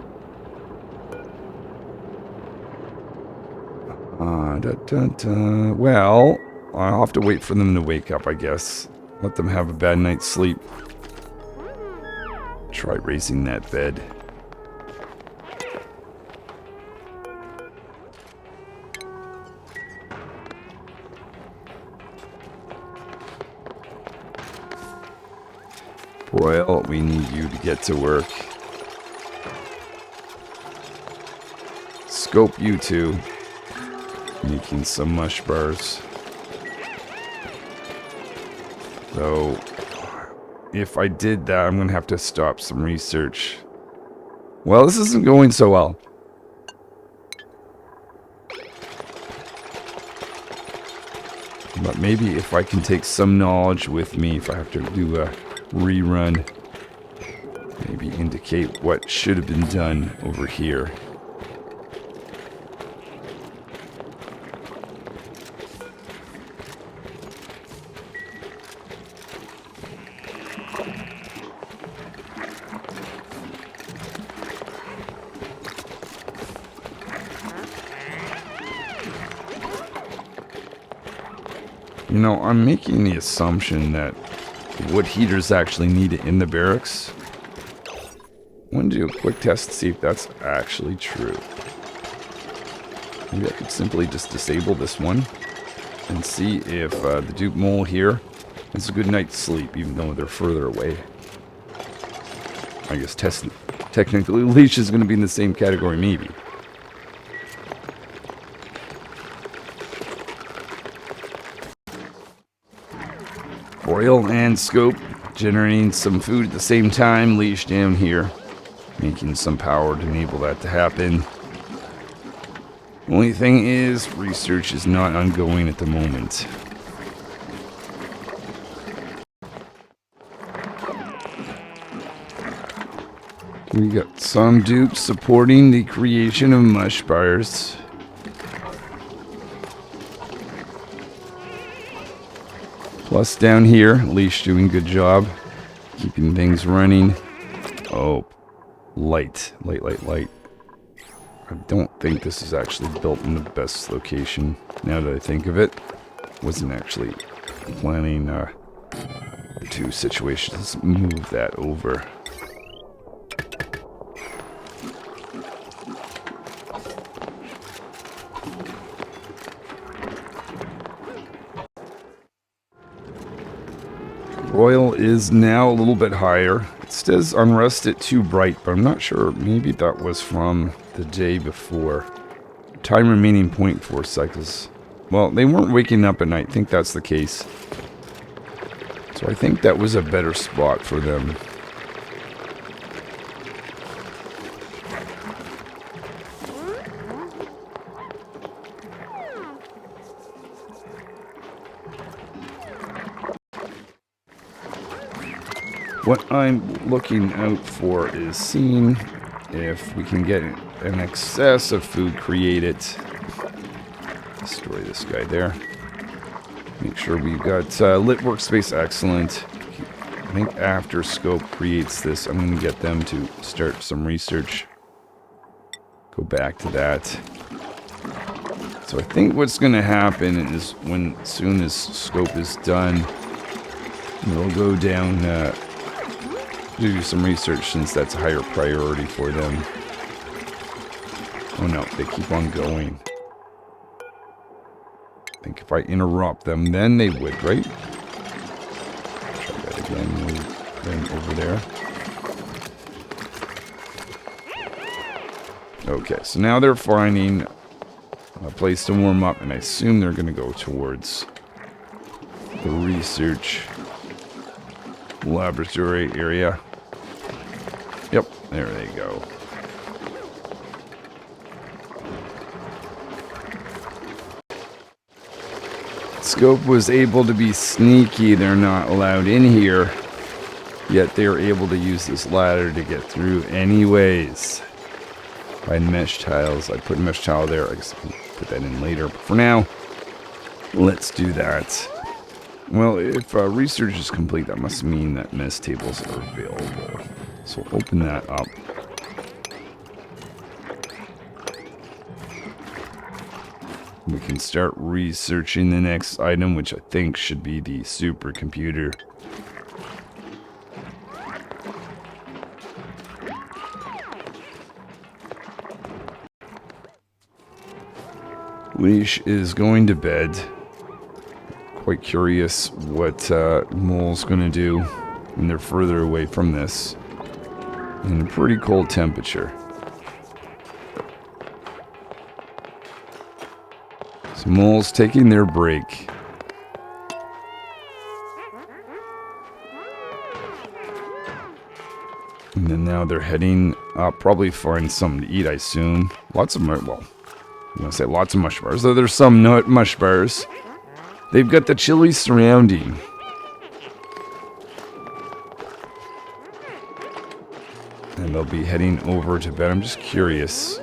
Well, I'll have to wait for them to wake up, I guess. Let them have a bad night's sleep. Try raising that bed. Royal, we need you to get to work. Scope you two. Making some mush bars. So, if I did that, I'm going to have to stop some research. Well, this isn't going so well. But maybe if I can take some knowledge with me, if I have to do a rerun, maybe indicate what should have been done over here. You know, I'm making the assumption that wood heaters actually need it in the barracks. I want to do a quick test to see if that's actually true. Maybe I could simply just disable this one and see if the dupe mole here has a good night's sleep, even though they're further away. I guess technically Leash is going to be in the same category, maybe. Broil and Scope generating some food at the same time. Leash down here, making some power to enable that to happen. Only thing is, research is not ongoing at the moment. We got some dupes supporting the creation of mush bars. Plus down here, Leash doing good job keeping things running. Oh, light. I don't think this is actually built in the best location, now that I think of it. Wasn't actually planning the two situations. Move that over. Royal is now a little bit higher. It says unrested too bright, but I'm not sure. Maybe that was from the day before. Time remaining 0.4 cycles. Well, they weren't waking up at night. I think that's the case. So I think that was a better spot for them. What I'm looking out for is seeing if we can get an excess of food created. Destroy this guy there. Make sure we've got lit workspace excellent. I think after Scope creates this, I'm going to get them to start some research. Go back to that. So I think what's going to happen is when as soon as Scope is done, they'll go down do some research since that's a higher priority for them. Oh no, they keep on going. I think if I interrupt them, then they would, right? Try that again. Move them over there. Okay, so now they're finding a place to warm up, and I assume they're going to go towards the research laboratory area. Yep, there they go. Scope was able to be sneaky. They're not allowed in here, yet they're able to use this ladder to get through anyways. Find mesh tiles. I put mesh tile there. I guess I can put that in later, but for now, let's do that. Well, if research is complete, that must mean that mess tables are available. So we'll open that up. We can start researching the next item, which I think should be the supercomputer. Leash is going to bed. Quite curious what Mole's going to do when they're further away from this. In a pretty cold temperature. So Mole's taking their break. And then now they're heading up. Probably find something to eat, I assume. Lots of, well, I'm going to say lots of mush bars. Though there's some nut mush bars. They've got the chili surrounding. And they'll be heading over to bed. I'm just curious.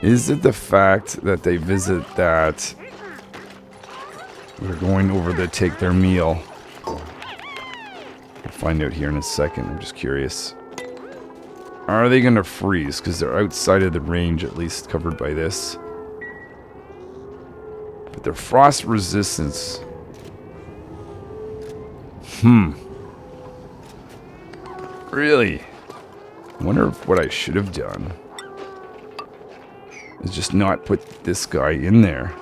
Is it the fact that they visit that they're going over to take their meal? We'll find out here in a second. I'm just curious. Are they going to freeze? Because they're outside of the range, at least covered by this. But their frost resistance... Really? I wonder if what I should have done is just not put this guy in there.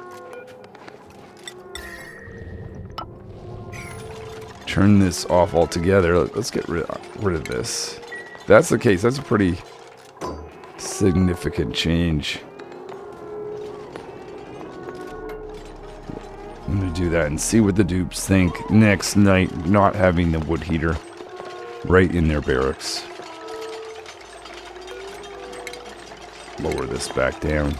Turn this off altogether. Let's get rid of this. If that's the case, that's a pretty significant change. I'm going to do that and see what the dupes think next night, not having the wood heater right in their barracks. Lower this back down.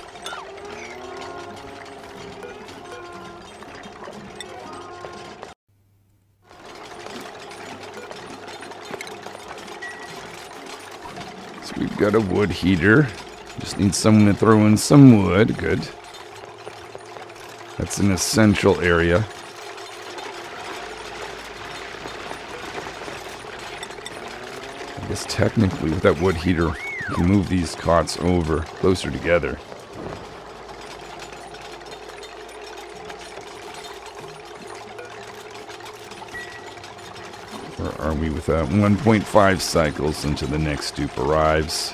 So we've got a wood heater. Just need someone to throw in some wood. Good. That's an essential area. I guess technically with that wood heater, you can move these cots over closer together. Where are we with that? 1.5 cycles until the next dupe arrives.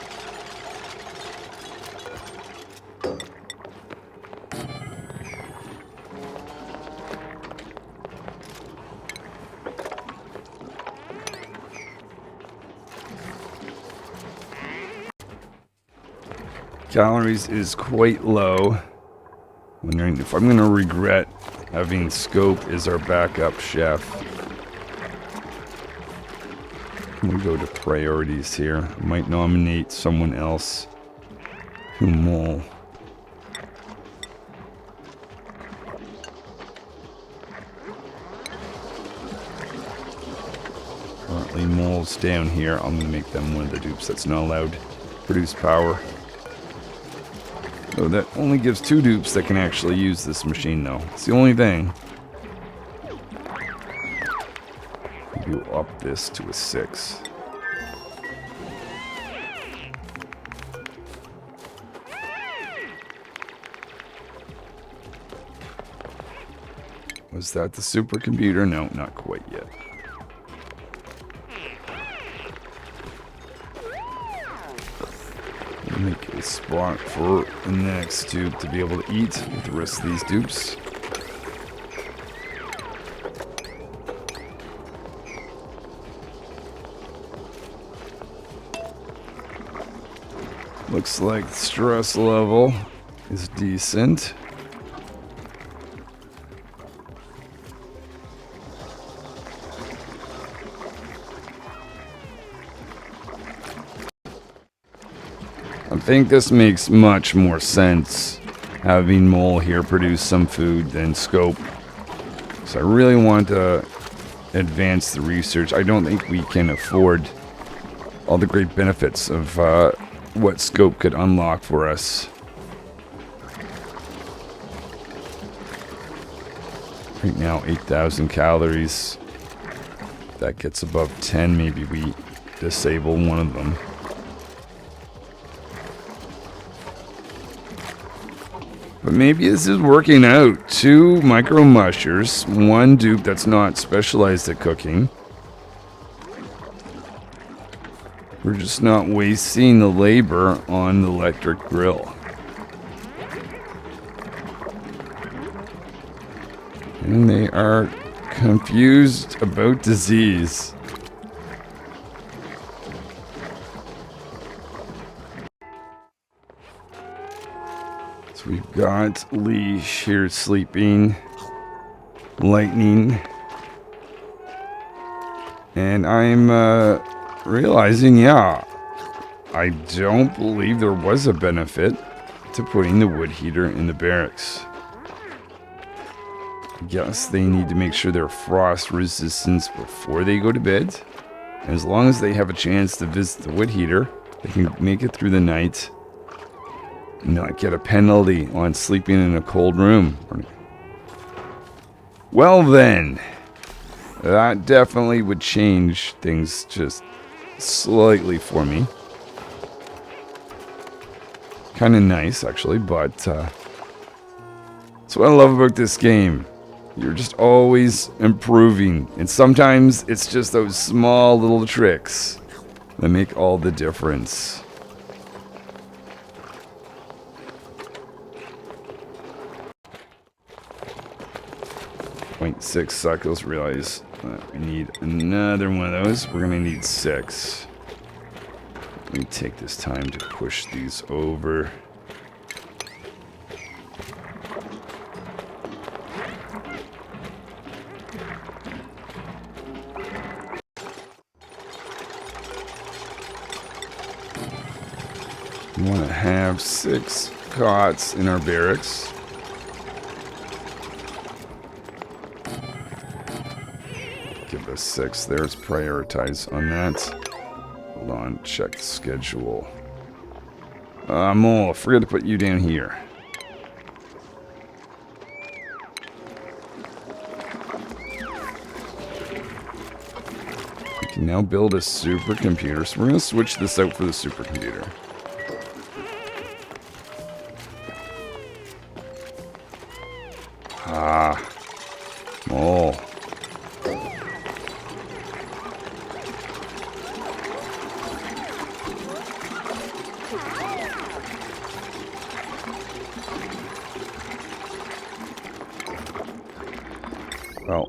Calories is quite low. Wondering if I'm going to regret having Scope as our backup chef. We go to priorities here. I might nominate someone else to Mole. Currently Mole's down here. I'm going to make them one of the dupes that's not allowed to produce power. So that only gives 2 dupes that can actually use this machine, though. It's the only thing. You up this to a 6. Was that the supercomputer? No, not quite yet. Make a spot for the next dupe to be able to eat with the rest of these dupes. Looks like the stress level is decent. I think this makes much more sense, having Mole here produce some food than Scope. So I really want to advance the research. I don't think we can afford all the great benefits of what Scope could unlock for us. Right now, 8,000 calories. If that gets above 10, maybe we disable one of them. But maybe this is working out. 2 micro mushers, 1 dupe that's not specialized at cooking. We're just not wasting the labor on the electric grill. And they are confused about disease. So we've got Leash here sleeping, Lightning, and I'm realizing, yeah, I don't believe there was a benefit to putting the wood heater in the barracks. I guess they need to make sure they're frost resistant before they go to bed. And as long as they have a chance to visit the wood heater, they can make it through the night. Not get a penalty on sleeping in a cold room. Well then, that definitely would change things just slightly for me. Kind of nice, actually, but that's what I love about this game. You're just always improving, and sometimes it's just those small little tricks that make all the difference. 0.6 cycles. Realize we need another one of those. We're gonna need 6. Let me take this time to push these over. have 6 cots in our barracks. Give us 6 there. Let's prioritize on that. Hold on, check the schedule. Mole, forget to put you down here. We can now build a supercomputer, so we're going to switch this out for the supercomputer. Mole. Well,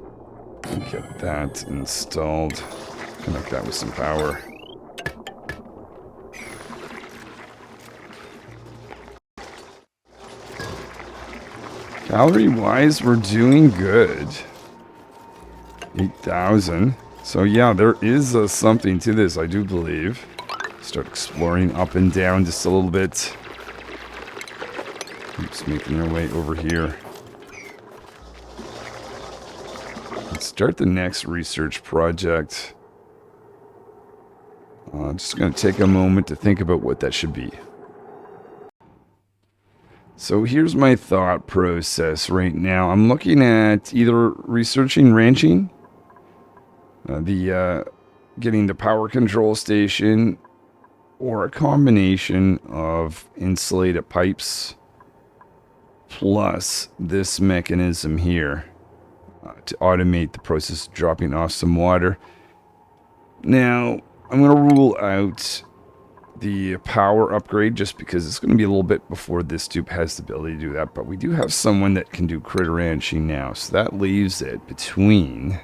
get that installed. Connect that with some power. Calorie-wise, we're doing good. 8,000. So yeah, there is something to this, I do believe. Start exploring up and down just a little bit. Keeps making our way over here. Let's start the next research project. I'm just going to take a moment to think about what that should be. So here's my thought process right now. I'm looking at either researching ranching, getting the power control station, or a combination of insulated pipes plus this mechanism here to automate the process of dropping off some water. Now, I'm going to rule out the power upgrade just because it's going to be a little bit before this dupe has the ability to do that, but we do have someone that can do critter ranching now, so that leaves it between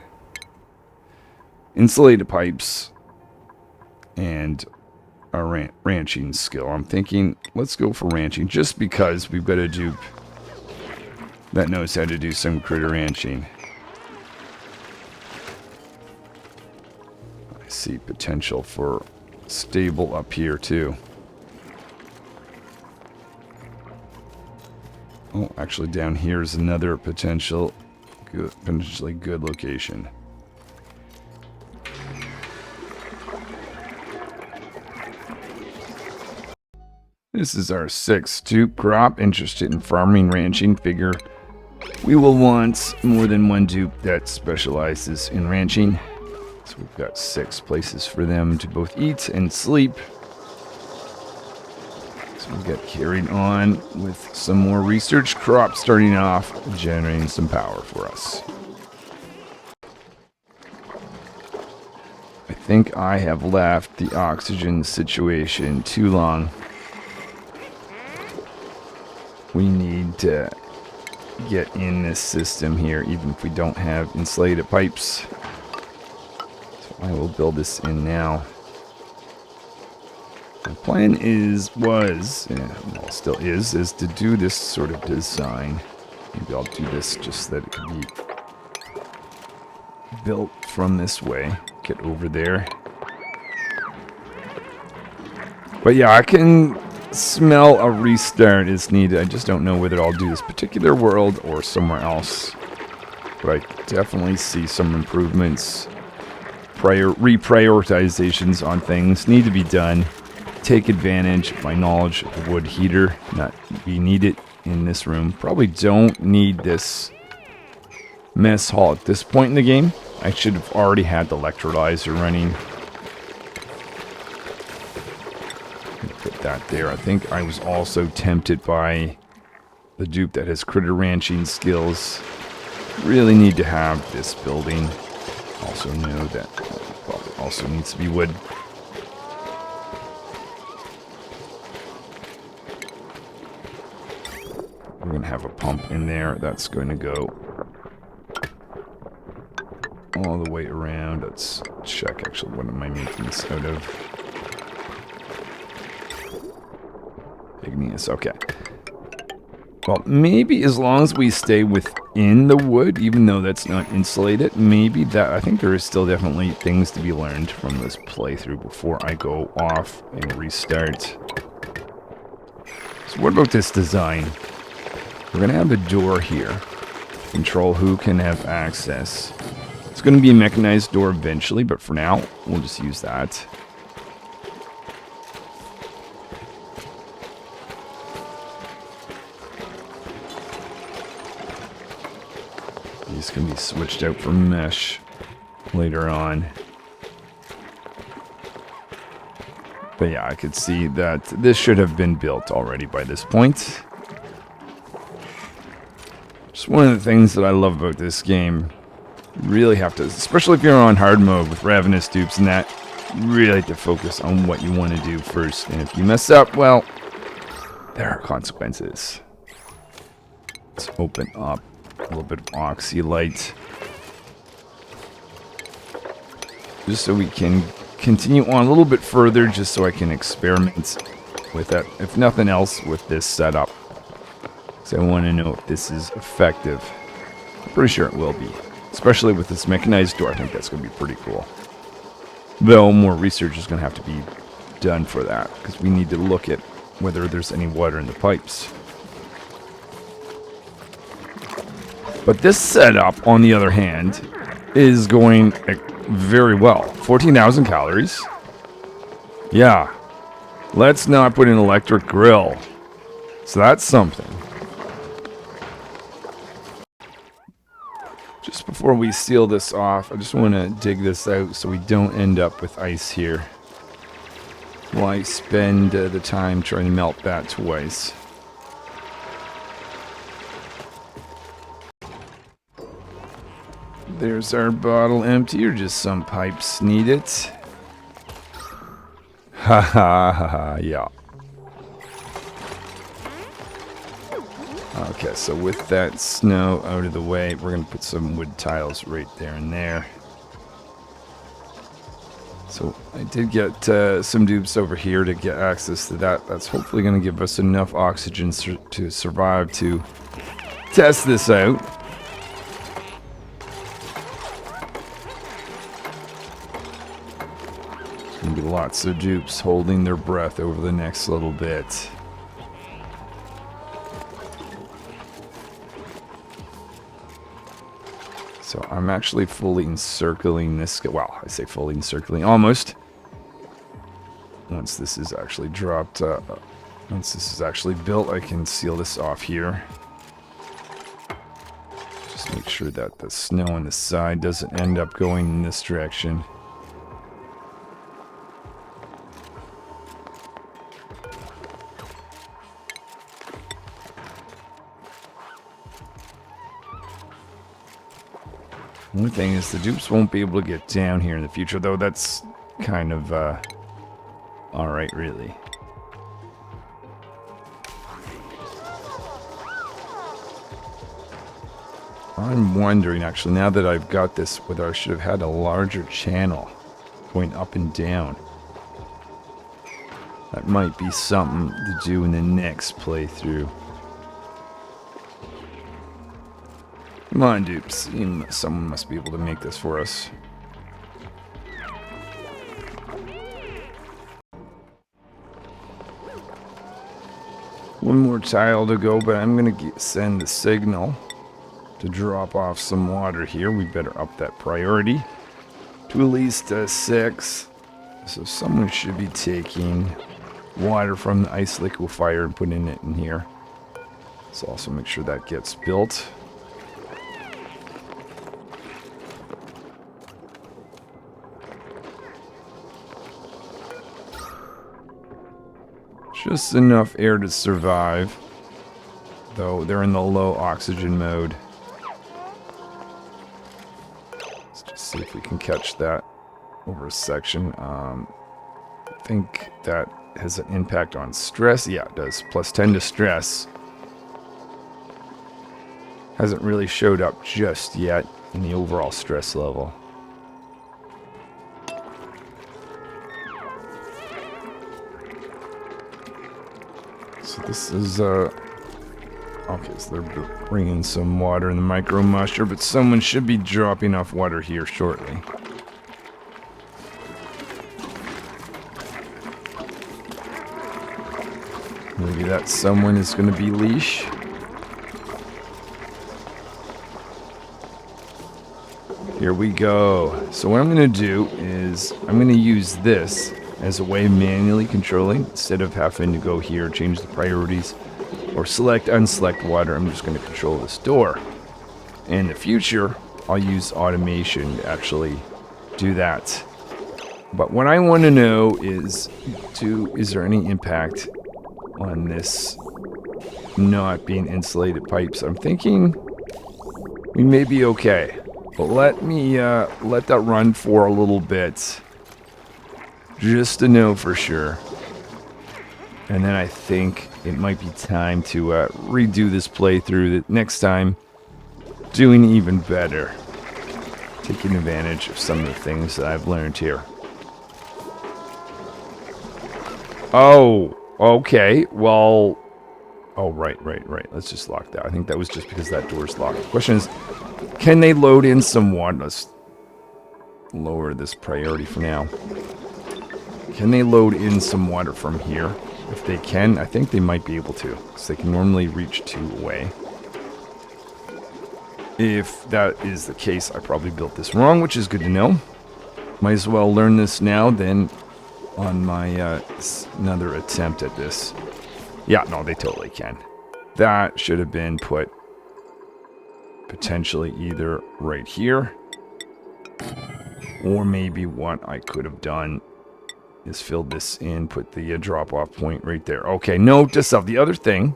insulated pipes and our ranching skill. I'm thinking let's go for ranching just because we've got a dupe that knows how to do some critter ranching. I see potential for stable up here too. Oh, actually down here is another potentially good location. This is our 6th dupe crop. Interested in farming, ranching. Figure we will want more than one dupe that specializes in ranching. So we've got 6 places for them to both eat and sleep. So we'll get carried on with some more research crops starting off, generating some power for us. I think I have left the oxygen situation too long. We need to get in this system here, even if we don't have insulated pipes. I will build this in now. My plan still is to do this sort of design. Maybe I'll do this just so that it can be built from this way. Get over there. But yeah, I can smell a restart is needed. I just don't know whether I'll do this particular world or somewhere else. But I definitely see some improvements. Reprioritizations on things need to be done. Take advantage of my knowledge of the wood heater. We need it in this room. Probably don't need this mess hall at this point in the game. I should have already had the electrolyzer running. Put that there. I think I was also tempted by the dupe that has critter ranching skills. Really need to have this building. Also know that probably also needs to be wood. We're going to have a pump in there. That's going to go all the way around. Let's check actually what am I making this out of. Igneous, okay. Well, maybe as long as we stay within the wood, even though that's not insulated, maybe that, I think there is still definitely things to be learned from this playthrough before I go off and restart. So what about this design? We're going to have a door here. Control who can have access. It's going to be a mechanized door eventually, but for now, we'll just use that. These can be switched out for mesh later on. But yeah, I could see that this should have been built already by this point. Just one of the things that I love about this game. You really have to, especially if you're on hard mode with ravenous dupes and that, you really have to focus on what you want to do first. And if you mess up, well, there are consequences. Let's open up a little bit of oxylite. Just so we can continue on a little bit further, just so I can experiment with that, if nothing else, with this setup. So I want to know if this is effective. I'm pretty sure it will be. Especially with this mechanized door, I think that's going to be pretty cool. Though more research is going to have to be done for that, because we need to look at whether there's any water in the pipes. But this setup, on the other hand, is going very well. 14,000 calories. Yeah. Let's not put an electric grill. So that's something. Just before we seal this off, I just want to dig this out so we don't end up with ice here. Why spend the time trying to melt that twice? There's our bottle empty, or just some pipes need it. Ha ha ha ha, yeah. Okay, so with that snow out of the way, we're going to put some wood tiles right there and there. So I did get some dupes over here to get access to that. That's hopefully going to give us enough oxygen to survive to test this out. There's going to be lots of dupes holding their breath over the next little bit. So I'm actually fully encircling this. Well, I say fully encircling, almost. Once this is actually dropped, once this is actually built, I can seal this off here. Just make sure that the snow on the side doesn't end up going in this direction. One thing is the dupes won't be able to get down here in the future, though that's kind of alright, really. I'm wondering, actually, now that I've got this, whether I should have had a larger channel going up and down. That might be something to do in the next playthrough. Come on, dupes. Someone must be able to make this for us. One more tile to go, but I'm going to send the signal to drop off some water here. We better up that priority to at least 6. So someone should be taking water from the ice liquefier and putting it in here. Let's also make sure that gets built. Just enough air to survive, though they're in the low oxygen mode. Let's just see if we can catch that over a section. I think that has an impact on stress. Yeah, it does. Plus 10 to stress. Hasn't really showed up just yet in the overall stress level. So this is, okay, so they're bringing some water in the micro musher, but someone should be dropping off water here shortly. Maybe maybe that someone is going to be Leash. Here we go. So what I'm going to do is I'm going to use this as a way of manually controlling instead of having to go here, change the priorities, or select, unselect water. I'm just going to control this door. In the future, I'll use automation to actually do that. But what I want to know is there any impact on this not being insulated pipes? I'm thinking we may be okay. But let me let that run for a little bit, just to know for sure. And then I think it might be time to redo this playthrough. Next time, doing even better, taking advantage of some of the things that I've learned here. Oh, okay. Well, oh, right. Let's just lock that. I think that was just because that door's locked. The question is, can they load in some water? Let's lower this priority for now. Can they load in some water from here? If they can, I think they might be able to, because they can normally reach 2 away. If that is the case, I probably built this wrong, which is good to know. Might as well learn this now than on my another attempt at this. Yeah, no, they totally can. That should have been put potentially either right here, or maybe what I could have done is filled this in, put the drop-off point right there. Okay, note to self. The other thing,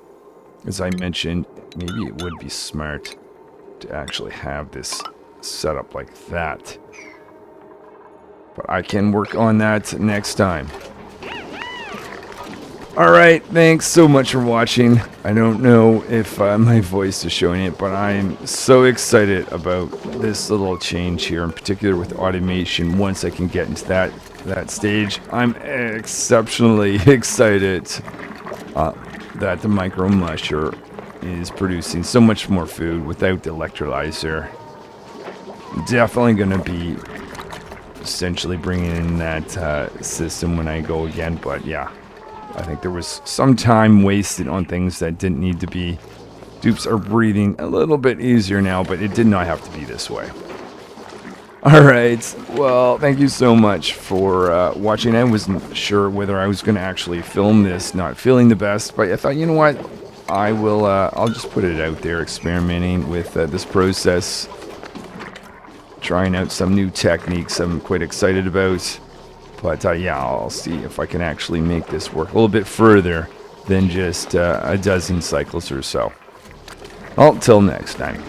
as I mentioned, maybe it would be smart to actually have this set up like that. But I can work on that next time. Alright, thanks so much for watching. I don't know if my voice is showing it, but I'm so excited about this little change here, in particular with automation. Once I can get into that stage, I'm exceptionally excited that the micro musher is producing so much more food without the electrolyzer. Definitely going to be essentially bringing in that system when I go again, but yeah. I think there was some time wasted on things that didn't need to be. Dupes are breathing a little bit easier now, but it did not have to be this way. Alright, well, thank you so much for watching. I wasn't sure whether I was going to actually film this, not feeling the best, but I thought, you know what, I'll just put it out there, experimenting with this process, trying out some new techniques I'm quite excited about. But yeah, I'll see if I can actually make this work a little bit further than just a dozen cycles or so. Until next time.